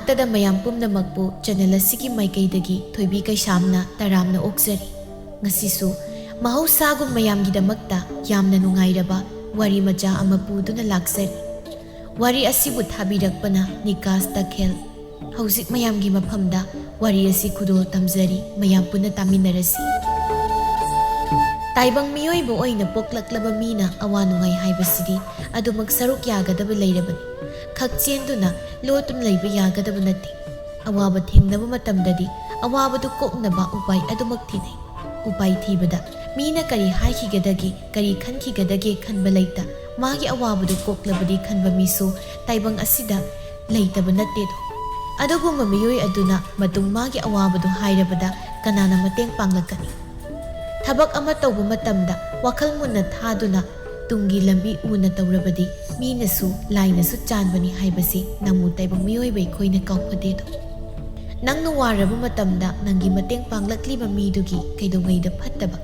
ꯃꯛꯇꯗ ꯃꯌꯥꯝ ꯄꯨꯝꯅꯃꯛꯄꯨ ꯆꯦꯅꯦꯜ ꯑꯁꯤꯒꯤ ꯃꯥꯏꯀꯩꯗꯒꯤ ꯊꯣꯏꯕꯤ ꯀꯩꯁꯥꯝꯅ ꯇꯔꯥꯝꯅ ꯑꯣꯛꯆꯔꯤ꯫ ꯉꯁꯤꯁꯨ ꯃꯍꯧꯁꯥꯒꯨꯝ ꯃꯌꯥꯝꯒꯤꯗꯃꯛꯇ ꯌꯥꯝꯅ ꯅꯨꯡꯉꯥꯏꯔꯕ ꯋꯥꯔꯤ ꯃꯆꯥ ꯑꯃ ꯄꯨꯗꯨꯅ ꯂꯥꯛꯆꯔꯤ꯫ ꯋꯥꯔꯤ ꯑꯁꯤꯕꯨ ꯊꯥꯕꯤꯔꯛꯄꯅ ꯅꯤꯀꯥꯁ ꯇꯈꯦꯜ꯫ ꯍꯧꯖꯤꯛ ꯃꯌꯥꯝꯒꯤ ꯃꯐꯝꯗ ꯋꯥꯔꯤ ꯑꯁꯤ ꯈꯨꯗꯣꯜ ꯇꯝꯖꯔꯤ, ꯃꯌꯥꯝ ꯄꯨꯟꯅ ꯇꯥꯃꯤꯟꯅꯔꯁꯤ꯫ ꯇꯥꯏꯕꯪ ꯃꯤꯑꯣꯏꯕ ꯑꯣꯏꯅ ꯄꯣꯛꯂꯛꯂꯕ ꯃꯤꯅ ꯑꯋꯥ ꯅꯨꯡꯉꯥꯏ ꯍꯥꯏꯕꯁꯤꯗꯤ ꯑꯗꯨꯃꯛ ꯁꯔꯨꯛ ꯌꯥꯒꯗꯕ ꯂꯩꯔꯕꯅꯤ꯫ ꯈꯛꯆꯦꯟꯗꯨꯅ ꯂꯣꯠꯇꯨꯅ ꯂꯩꯕ ꯌꯥꯒꯗꯕ ꯅꯠꯇꯦ꯫ ꯑꯋꯥꯕ ꯊꯦꯡꯅꯕ ꯃꯇꯝꯗꯗꯤ ꯑꯋꯥꯕꯗꯨ ꯀꯣꯛꯅꯕ ꯎꯄꯥꯏ ꯑꯗꯨꯃꯛ ꯊꯤꯅꯩ꯫ ꯎꯄꯥꯏ ꯊꯤꯕꯗ ꯃꯤꯅ ꯀꯔꯤ ꯍꯥꯏꯈꯤꯒꯗꯒꯦ, ꯀꯔꯤ ꯈꯟꯈꯤꯒꯗꯒꯦ ꯈꯟꯕ ꯂꯩꯇ ꯃꯥꯒꯤ ꯑꯋꯥꯕꯗꯨ ꯀꯣꯛꯂꯕꯗꯤ ꯈꯟꯕ ꯃꯤꯁꯨ ꯇꯥꯏꯕꯪ ꯑꯁꯤꯗ ꯂꯩꯇꯕ ꯅꯠꯇꯦꯗꯣ꯫ ꯑꯗꯨꯒꯨꯝꯕ ꯃꯤꯑꯣꯏ ꯑꯗꯨꯅ ꯃꯇꯨꯡ ꯃꯥꯒꯤ ꯑꯋꯥꯕꯗꯨ ꯍꯥꯏꯔꯕꯗ ꯀꯅꯥꯅ ꯃꯇꯦꯡ ꯄꯥꯡꯂꯛꯀꯅꯤ? ꯊꯕꯛ ꯑꯃ ꯇꯧꯕ ꯃꯇꯝꯗ ꯋꯥꯈꯜ ꯃꯨꯟꯅ ꯊꯥꯗꯨꯅ ꯇꯨꯡꯒꯤ ꯂꯝꯕꯤ ꯎꯅ ꯇꯧꯔꯕꯗꯤ ꯃꯤꯅꯁꯨ ꯂꯥꯏꯅꯁꯨ ꯆꯥꯟꯕꯅꯤ ꯍꯥꯏꯕꯁꯤ ꯅꯪꯕꯨ ꯇꯥꯏꯕꯪ ꯃꯤꯑꯣꯏꯕ ꯑꯩꯈꯣꯏꯅ ꯀꯥꯎꯐꯗꯦꯗꯣ꯫ ꯅꯪꯅ ꯋꯥꯔꯕ ꯃꯇꯝꯗ ꯅꯪꯒꯤ ꯃꯇꯦꯡ ꯄꯥꯡꯂꯛꯂꯤꯕ ꯃꯤꯗꯨꯒꯤ ꯀꯩꯗꯧꯉꯩꯗ ꯐꯠꯇꯕ,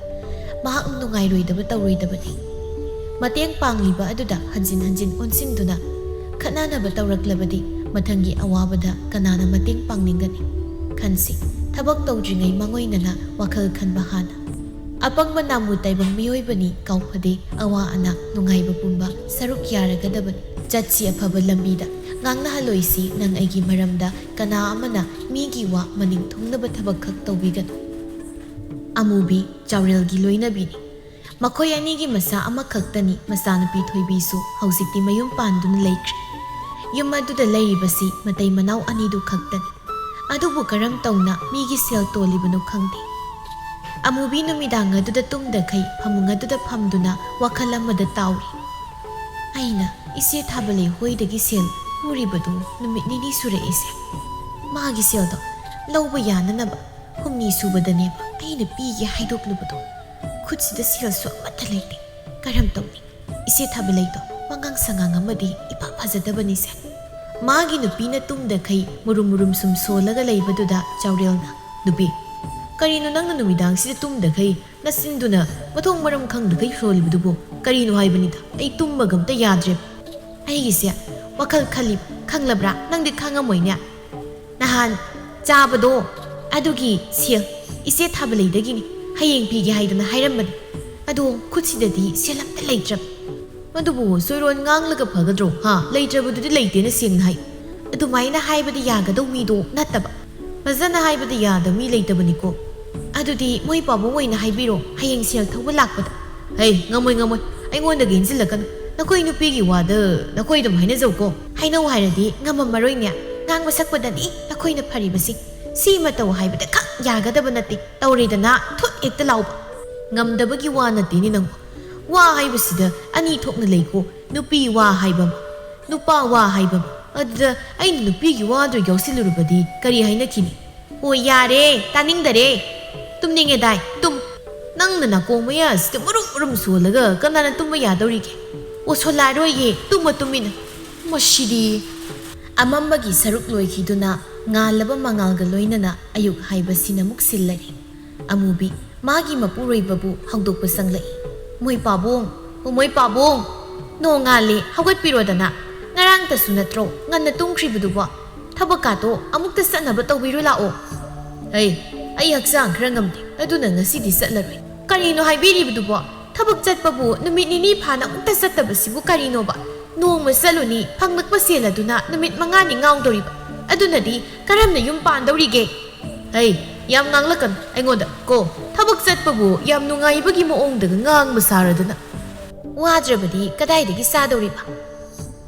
ꯃꯍꯥꯛ ꯅꯨꯡꯉꯥꯏꯔꯣꯏꯗꯕ ꯇꯧꯔꯣꯏꯗꯕꯅꯤ꯫ ꯃꯇꯦꯡ ꯄꯥꯡꯂꯤꯕ ꯑꯗꯨꯗ ꯍꯟꯖꯤꯟ ꯍꯟꯖꯤൻ ꯑꯣꯟꯁꯤꯟꯗꯨꯅ ꯈꯠꯅꯅꯕ ꯇꯧꯔꯛꯂꯕꯗꯤ ꯃꯊꯪꯒꯤ ꯑꯋꯥꯕꯗ ꯀꯅꯥꯅ ꯃꯇꯦꯡ ꯄꯥꯡꯅꯤꯡꯒꯅꯤ? ꯈꯟꯁꯤ, ꯊꯕꯛ ꯇꯧꯗ꯭ꯔꯤꯉꯩ ꯃꯥꯡꯑꯣꯏꯅꯅ ꯋꯥꯈꯜ ꯈꯟꯕ ꯍꯥꯟꯅ꯫ ꯑꯄꯪꯕ ꯅꯥꯃꯨ ꯇꯥꯏꯕꯪ ꯃꯤꯑꯣꯏꯕꯅꯤ ꯀꯥꯎꯐꯗꯦ, ꯑꯋꯥ ꯑꯅꯥ ꯅꯨꯡꯉꯥꯏꯕ ꯄꯨꯝꯕ ꯁꯔꯨꯛ ꯌꯥꯔꯒꯗꯕꯅꯤ꯫ ꯆꯠꯁꯤ ꯑꯐꯕ ꯂꯝꯕꯤꯗ, ꯉꯥꯡꯅꯍꯜꯂꯣꯏꯁꯤ ꯅꯪ ꯑꯩꯒꯤ ꯃꯔꯝꯗ, ꯀꯅꯥ ꯑꯃꯅ ꯃꯤꯒꯤ ꯋꯥ ꯃꯅꯤꯡ ꯊꯨꯡꯅꯕ ꯊꯕꯛ ꯈꯛ ꯇꯧꯕꯤꯒꯅꯨ꯫ ꯑꯃꯨꯕꯤ ꯆꯥꯎꯔꯦꯜꯒꯤ ꯂꯣꯏꯅꯕꯤꯅꯤ꯫ ꯃꯈꯣꯏ ꯑꯅꯤꯒꯤ ꯃꯆꯥ ꯑꯃꯈꯛꯇꯅꯤ ꯃꯆꯥꯅꯨꯄꯤ ꯊꯣꯏꯕꯤꯁꯨ ꯍꯧꯖꯤꯛꯇꯤ ꯃꯌꯨꯝ ꯄꯥꯟꯗꯨꯅ ꯂꯩꯈ꯭ꯔꯦ꯫ ꯌꯨꯝ ꯑꯗꯨꯗ ꯂꯩꯔꯤꯕꯁꯤ ꯃꯇꯩ ꯃꯅꯥꯎ ꯑꯅꯤꯗꯨ ꯈꯛꯇꯅꯤ꯫ ꯑꯗꯨꯕꯨ ꯀꯔꯝ ꯇꯧꯅ ꯃꯤꯒꯤ ꯁꯦꯜ ꯇꯣꯜꯂꯤꯕꯅꯣ ꯈꯪꯗꯦ꯫ ꯑꯃꯨꯕꯤ ꯅꯨꯃꯤꯗꯥꯡ ꯑꯗꯨꯗ ꯇꯨꯝꯗꯈꯩ ꯐꯃꯨꯡ ꯑꯗꯨꯗ ꯐꯝꯗꯨꯅ ꯋꯥꯈꯜ ꯑꯃꯗ ꯇꯥꯎꯔꯤ꯫ ꯑꯩꯅ ꯏꯆꯦ ꯊꯥꯕꯂꯩ ꯍꯣꯏꯗꯒꯤ ꯁꯦꯜ ꯄꯨꯔꯤꯕꯗꯨ ꯅꯨꯃꯤꯠ 2 ꯁꯨꯔꯛꯏꯁꯦ꯫ ꯃꯥꯒꯤ ꯁꯦꯜꯗꯣ ꯂꯧꯕ ꯌꯥꯅꯅꯕ 3ꯅꯤ ꯁꯨꯕꯗꯅꯦꯕ ꯑꯩꯅ ꯄꯤꯒꯦ ꯍꯥꯏꯗꯣꯛꯂꯨꯕꯗꯣ꯫ ꯈꯨꯠꯁꯤꯗ ꯁꯦꯜꯁꯨ ꯑꯃꯠꯇ ꯂꯩꯇꯦ꯫ ꯀꯔꯝ ꯇꯧꯅꯤ? ꯏꯆꯦ ꯊꯥꯕꯂꯩꯗꯣ ꯋꯥꯉꯥꯡ ꯁꯉꯥꯡ ꯑꯃꯗꯤ ꯏꯐ ꯐꯖꯗꯕꯅꯤꯁꯦ꯫ ꯃꯥꯒꯤ ꯅꯨꯄꯤꯅ ꯇꯨꯝꯗꯈꯩ ꯃꯨꯔꯨꯝ ꯃꯨꯔꯨꯝ ꯁꯨꯝ ꯁꯣꯜꯂꯒ ꯂꯩꯕꯗꯨꯗ ꯆꯥꯎꯔꯦꯜꯅ, ꯅꯨꯄꯤ, ꯀꯔꯤꯅꯣ ꯅꯪꯅ ꯅꯨꯃꯤꯗꯥꯡꯁꯤꯗ ꯇꯨꯝꯗꯈꯩ ꯅꯆꯤꯟꯗꯨꯅ ꯃꯊꯣꯡ ꯃꯔꯝ ꯈꯪꯗꯈꯩ ꯁꯣꯜꯂꯤꯕꯗꯨꯕꯨ ꯀꯔꯤꯅꯣ ꯍꯥꯏꯕꯅꯤꯗ? ꯑꯩ ꯇꯨꯝꯕꯒ ꯑꯝꯇ ꯌꯥꯗ꯭ꯔꯦꯕ꯫ ꯑꯩꯒꯤꯁꯦ ꯋꯥꯈꯜ ꯈꯜꯂꯤꯕ, ꯈꯪꯂꯕ꯭ꯔꯥ? ꯅꯪꯗꯤ ꯈꯪꯉꯝꯃꯣꯏꯅꯦ꯫ ꯅꯍꯥꯟ ꯆꯥꯕꯗꯣ ꯑꯗꯨꯒꯤ ꯁꯦꯜ ꯏꯆꯦ ꯊꯥꯕꯂꯩꯗꯒꯤꯅꯤ, ꯍꯌꯦꯡ ꯄꯤꯒꯦ ꯍꯥꯏꯗꯅ ꯍꯥꯏꯔꯝꯕꯅꯤ꯫ ꯑꯗꯣ ꯈꯨꯠꯁꯤꯗꯗꯤ ꯁꯦꯜ ꯑꯝꯇ ꯂꯩꯇ꯭ꯔꯕ꯫ ꯑꯗꯨꯕꯨ ꯆꯣꯏꯔꯣꯟ ꯉꯥꯡꯂꯒ ꯐꯒꯗ꯭ꯔꯣ? ꯂꯩꯇ꯭ꯔꯕꯗꯨꯗꯤ ꯂꯩꯇꯦꯅ ꯁꯦꯡꯅ ꯍꯥꯏ꯫ ꯑꯗꯨꯃꯥꯏꯅ ꯍꯥꯏꯕꯗꯤ ꯌꯥꯒꯗꯧ ꯃꯤꯗꯣ ꯅꯠꯇꯕ꯫ ꯐꯖꯅ ꯍꯥꯏꯕꯗꯤ ꯌꯥꯗꯕ ꯃꯤ ꯂꯩꯇꯕꯅꯤꯀꯣ꯫ ꯑꯗꯨꯗꯤ ꯃꯣꯏ ꯄꯥꯕꯨꯡ ꯑꯣꯏꯅ ꯍꯥꯏꯕꯤꯔꯣ ꯍꯌꯦꯡ ꯁꯦꯜ ꯊꯧꯕ ꯂꯥꯛꯄꯗ꯫ ꯍꯩ, ꯉꯝꯃꯣꯏ ꯉꯝꯃꯣꯏ, ꯑꯩꯉꯣꯟꯗꯒ ꯏꯟꯁꯤꯜꯂꯛꯀꯅꯨ꯫ ꯅꯈꯣꯏ ꯅꯨꯄꯤꯒꯤ ꯋꯥꯗ ꯅꯈꯣꯏ ꯑꯗꯨꯝ ꯍꯥꯏꯅꯖꯧꯀꯣ꯫ ꯍꯩꯅꯧ ꯍꯥꯏꯔꯗꯤ ꯉꯝꯃꯝꯃꯔꯣꯏꯅꯦ꯫ ꯉꯥꯡꯕ ꯁꯛꯄꯗꯅꯤ ꯅꯈꯣꯏꯅ ꯐꯔꯤꯕꯁꯤ꯫ ꯁꯤꯃ ꯇꯧ ꯍꯥꯏꯕꯗ ꯈꯛ ꯌꯥꯒꯗꯕ ꯅꯠꯇꯦ, ꯇꯧꯔꯦꯗꯅ ꯊꯨꯠ ꯍꯦꯛꯇ ꯂꯥꯎꯕ꯫ ꯉꯝꯗꯕꯒꯤ ꯋꯥ ꯅꯠꯇꯦꯅꯦ ꯅꯪꯕꯨ꯫ ꯋꯥ ꯍꯥꯏꯕꯁꯤꯗ ꯑꯅꯤ ꯊꯣꯛꯅ ꯂꯩꯀꯣ, ꯅꯨꯄꯤ ꯋꯥ ꯍꯥꯏꯕ ꯑꯃ, ꯅꯨꯄꯥ ꯋꯥ ꯍꯥꯏꯕ ꯑꯃ꯫ ꯑꯗꯨꯗ ꯑꯩꯅ ꯅꯨꯄꯤꯒꯤ ꯋꯥꯗꯨ ꯌꯥꯎꯁꯤꯜꯂꯨꯔꯕꯗꯤ ꯀꯔꯤ ꯍꯥꯏꯅꯈꯤꯅꯤ? ꯍꯣꯏ ꯌꯥꯔꯦ, ꯇꯥꯅꯤꯡꯗꯔꯦ, ꯇꯨꯝꯅꯤꯡꯉꯦ ꯗꯥꯏ, ꯇꯨꯝ꯫ ꯅꯪꯅ ꯅꯥꯀꯣꯡ ꯃꯌꯥꯁꯤꯗ ꯃꯨꯔꯨꯝ ꯃꯨꯔꯨꯝ ꯁꯣꯜꯂꯒ ꯀꯅꯥꯅ ꯇꯨꯝꯕ ꯌꯥꯗꯧꯔꯤꯒꯦ? ꯑꯣ ꯁꯣꯜꯂꯛꯑꯔꯣꯏꯌꯦ, ꯇꯨꯝꯃꯣ ꯇꯨꯝꯃꯤꯟꯅ꯫ ꯃꯁꯤꯗꯤ꯫ ꯑꯃꯝꯕꯒꯤ ꯁꯔꯨꯛ ꯂꯣꯏꯈꯤꯗꯨꯅ ꯉꯥꯜꯂꯕ ꯃꯉꯥꯜꯒ ꯂꯣꯏꯅꯅ ꯑꯌꯨꯛ ꯍꯥꯏꯕꯁꯤꯅ ꯑꯃꯨꯛ ꯁꯤꯜꯂꯔꯤ꯫ ꯑꯃꯨꯕꯤ ꯃꯥꯒꯤ ꯃꯄꯨꯔꯣꯏꯕꯕꯨ ꯍꯧꯗꯣꯛꯄ ꯆꯪꯂꯛꯏ꯫ ꯃꯣꯏ ꯄꯥꯕꯨꯡ, ꯃꯣꯏ ꯄꯥꯕꯨꯡ, ꯅꯣꯡ ꯉꯥꯜꯂꯦ, ꯍꯧꯒꯠꯄꯤꯔꯣꯗꯅ꯫ ꯉꯔꯥꯡꯇꯁꯨ ꯅꯠꯇ꯭ꯔꯣ ꯉꯟꯅ ꯇꯨꯝꯈ꯭ꯔꯤꯕꯗꯨꯕꯣ? ꯊꯕꯛꯀꯥꯗꯣ ꯑꯃꯨꯛꯇ ꯆꯠꯅꯕ ꯇꯧꯕꯤꯔꯨ ꯂꯥꯛꯑꯣ꯫ ꯍꯩ, ꯑꯩ ꯍꯛꯆꯥꯡ ꯈꯔ ꯉꯝꯗꯦ, ꯑꯗꯨꯅ ꯉꯁꯤꯗꯤ ꯆꯠꯂꯔꯣꯏ꯫ ꯀꯔꯤꯅꯣ ꯍꯥꯏꯕꯤꯔꯤꯕꯗꯨꯕꯣ? ꯊꯕꯛ ꯆꯠꯄꯕꯨ ꯅꯨꯃꯤꯠ 2 ꯐꯥꯅ ꯑꯃꯨꯛꯇ ꯆꯠꯇꯕꯁꯤꯕꯨ ꯀꯔꯤꯅꯣꯕ? ꯅꯣꯡꯃ ꯆꯠꯂꯨꯅꯤ, ꯐꯪꯂꯛꯄ ꯁꯦꯜ ꯑꯗꯨꯅ ꯅꯨꯃꯤꯠ 5ꯅꯤ ꯉꯥꯎꯗꯧꯔꯤꯕ꯫ ꯑꯗꯨꯅꯗꯤ ꯀꯔꯝꯅ ꯌꯨꯝ ꯄꯥꯟꯗꯧꯔꯤꯒꯦ? ꯍꯩ, ꯌꯥꯝ ꯉꯥꯡꯂꯛꯀꯅꯨ ꯑꯩꯉꯣꯟꯗ ꯀꯣ꯫ ꯊꯕꯛ ꯆꯠꯄꯕꯨ ꯌꯥꯝ ꯅꯨꯡꯉꯥꯏꯕꯒꯤ ꯃꯑꯣꯡꯗꯒ ꯉꯥꯡꯕ ꯁꯥꯔꯗꯅ꯫ ꯋꯥꯗ꯭ꯔꯕꯗꯤ ꯀꯗꯥꯏꯗꯒꯤ ꯆꯥꯗꯧꯔꯤꯕ?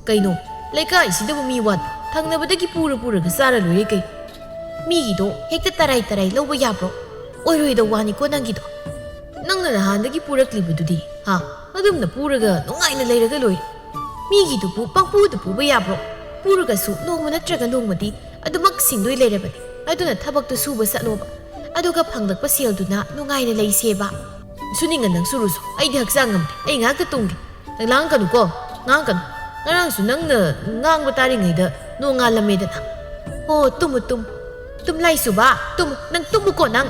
ꯀꯩꯅꯣ, ꯂꯩꯀꯥꯏꯁꯤꯗꯕꯨ ꯃꯤ ꯋꯥꯠꯄ? ꯊꯪꯅꯕꯗꯒꯤ ꯄꯨꯔꯒ ꯆꯥꯔ ꯂꯣꯏꯔꯦ ꯀꯩ? ꯃꯤꯒꯤꯗꯣ ꯍꯦꯛꯇ ꯇꯔꯥꯏ ꯇꯔꯥꯏ ꯂꯧꯕ ꯌꯥꯕ꯭ꯔꯣ? ꯑꯣꯏꯔꯣꯏꯗ ꯋꯥꯅꯤꯀꯣ ꯅꯪꯒꯤꯗꯣ꯫ ꯅꯪꯅ ꯅꯍꯥꯟꯗꯒꯤ ꯄꯨꯔꯛꯂꯤꯕꯗꯨꯗꯤ ꯑꯗꯨꯝꯅ ꯄꯨꯔꯒ ꯅꯨꯡꯉꯥꯏꯅ ꯂꯩꯔꯒ ꯂꯣꯏꯔꯦ꯫ ꯃꯤꯒꯤꯗꯨꯕꯨ ꯄꯪꯄꯨꯗ ꯄꯨꯕ ꯌꯥꯕ꯭ꯔో? ꯄꯨꯔꯒꯁꯨ ꯅꯣꯡꯃ ꯅꯠꯇ꯭ꯔꯒ ꯅꯣꯡꯃꯗꯤ ꯑꯗꯨꯃꯛ ꯁꯤꯡꯗꯣꯏ ꯂꯩꯔꯕꯅꯤ꯫ ꯑꯗꯨꯅ ꯊꯕꯛꯇꯨ ꯁꯨꯕ ꯆꯠꯂꯣꯕ, ꯑꯗꯨꯒ ꯐꯪꯂꯛꯄ ꯁꯦꯜꯗꯨꯅ ꯅꯨꯡꯉꯥꯏꯅ ꯂꯩꯁꯦꯕ꯫ ꯁꯨꯅꯤꯡꯉ ꯅꯪ ꯁꯨꯔꯨꯁꯨ, ꯑꯩꯗꯤ ꯍꯛꯆꯥꯡ ꯉꯝꯗꯦ, ꯑꯩ ꯉꯥꯛꯇ ꯇꯨꯝꯒꯦ꯫ ꯅꯪ ꯂꯥꯡꯀꯅꯨꯀꯣ, ꯉꯥꯡꯀꯅꯨ꯫ ꯉꯔꯥꯡꯁꯨ ꯅꯪꯅ ꯉꯥꯡꯕ ꯇꯥꯔꯤꯉꯩꯗ ꯅꯣꯡ ꯉꯥꯜꯂꯝꯃꯦꯗꯅ꯫ ꯑꯣ ꯇꯨꯝꯃꯨ ꯇꯨꯝꯃꯨ, ꯇꯨꯝꯂꯥꯏꯁꯨꯕ ꯇꯨꯝꯃꯨ, ꯅꯪ ꯇꯨꯝꯃꯨꯀꯣ ꯅꯪ꯫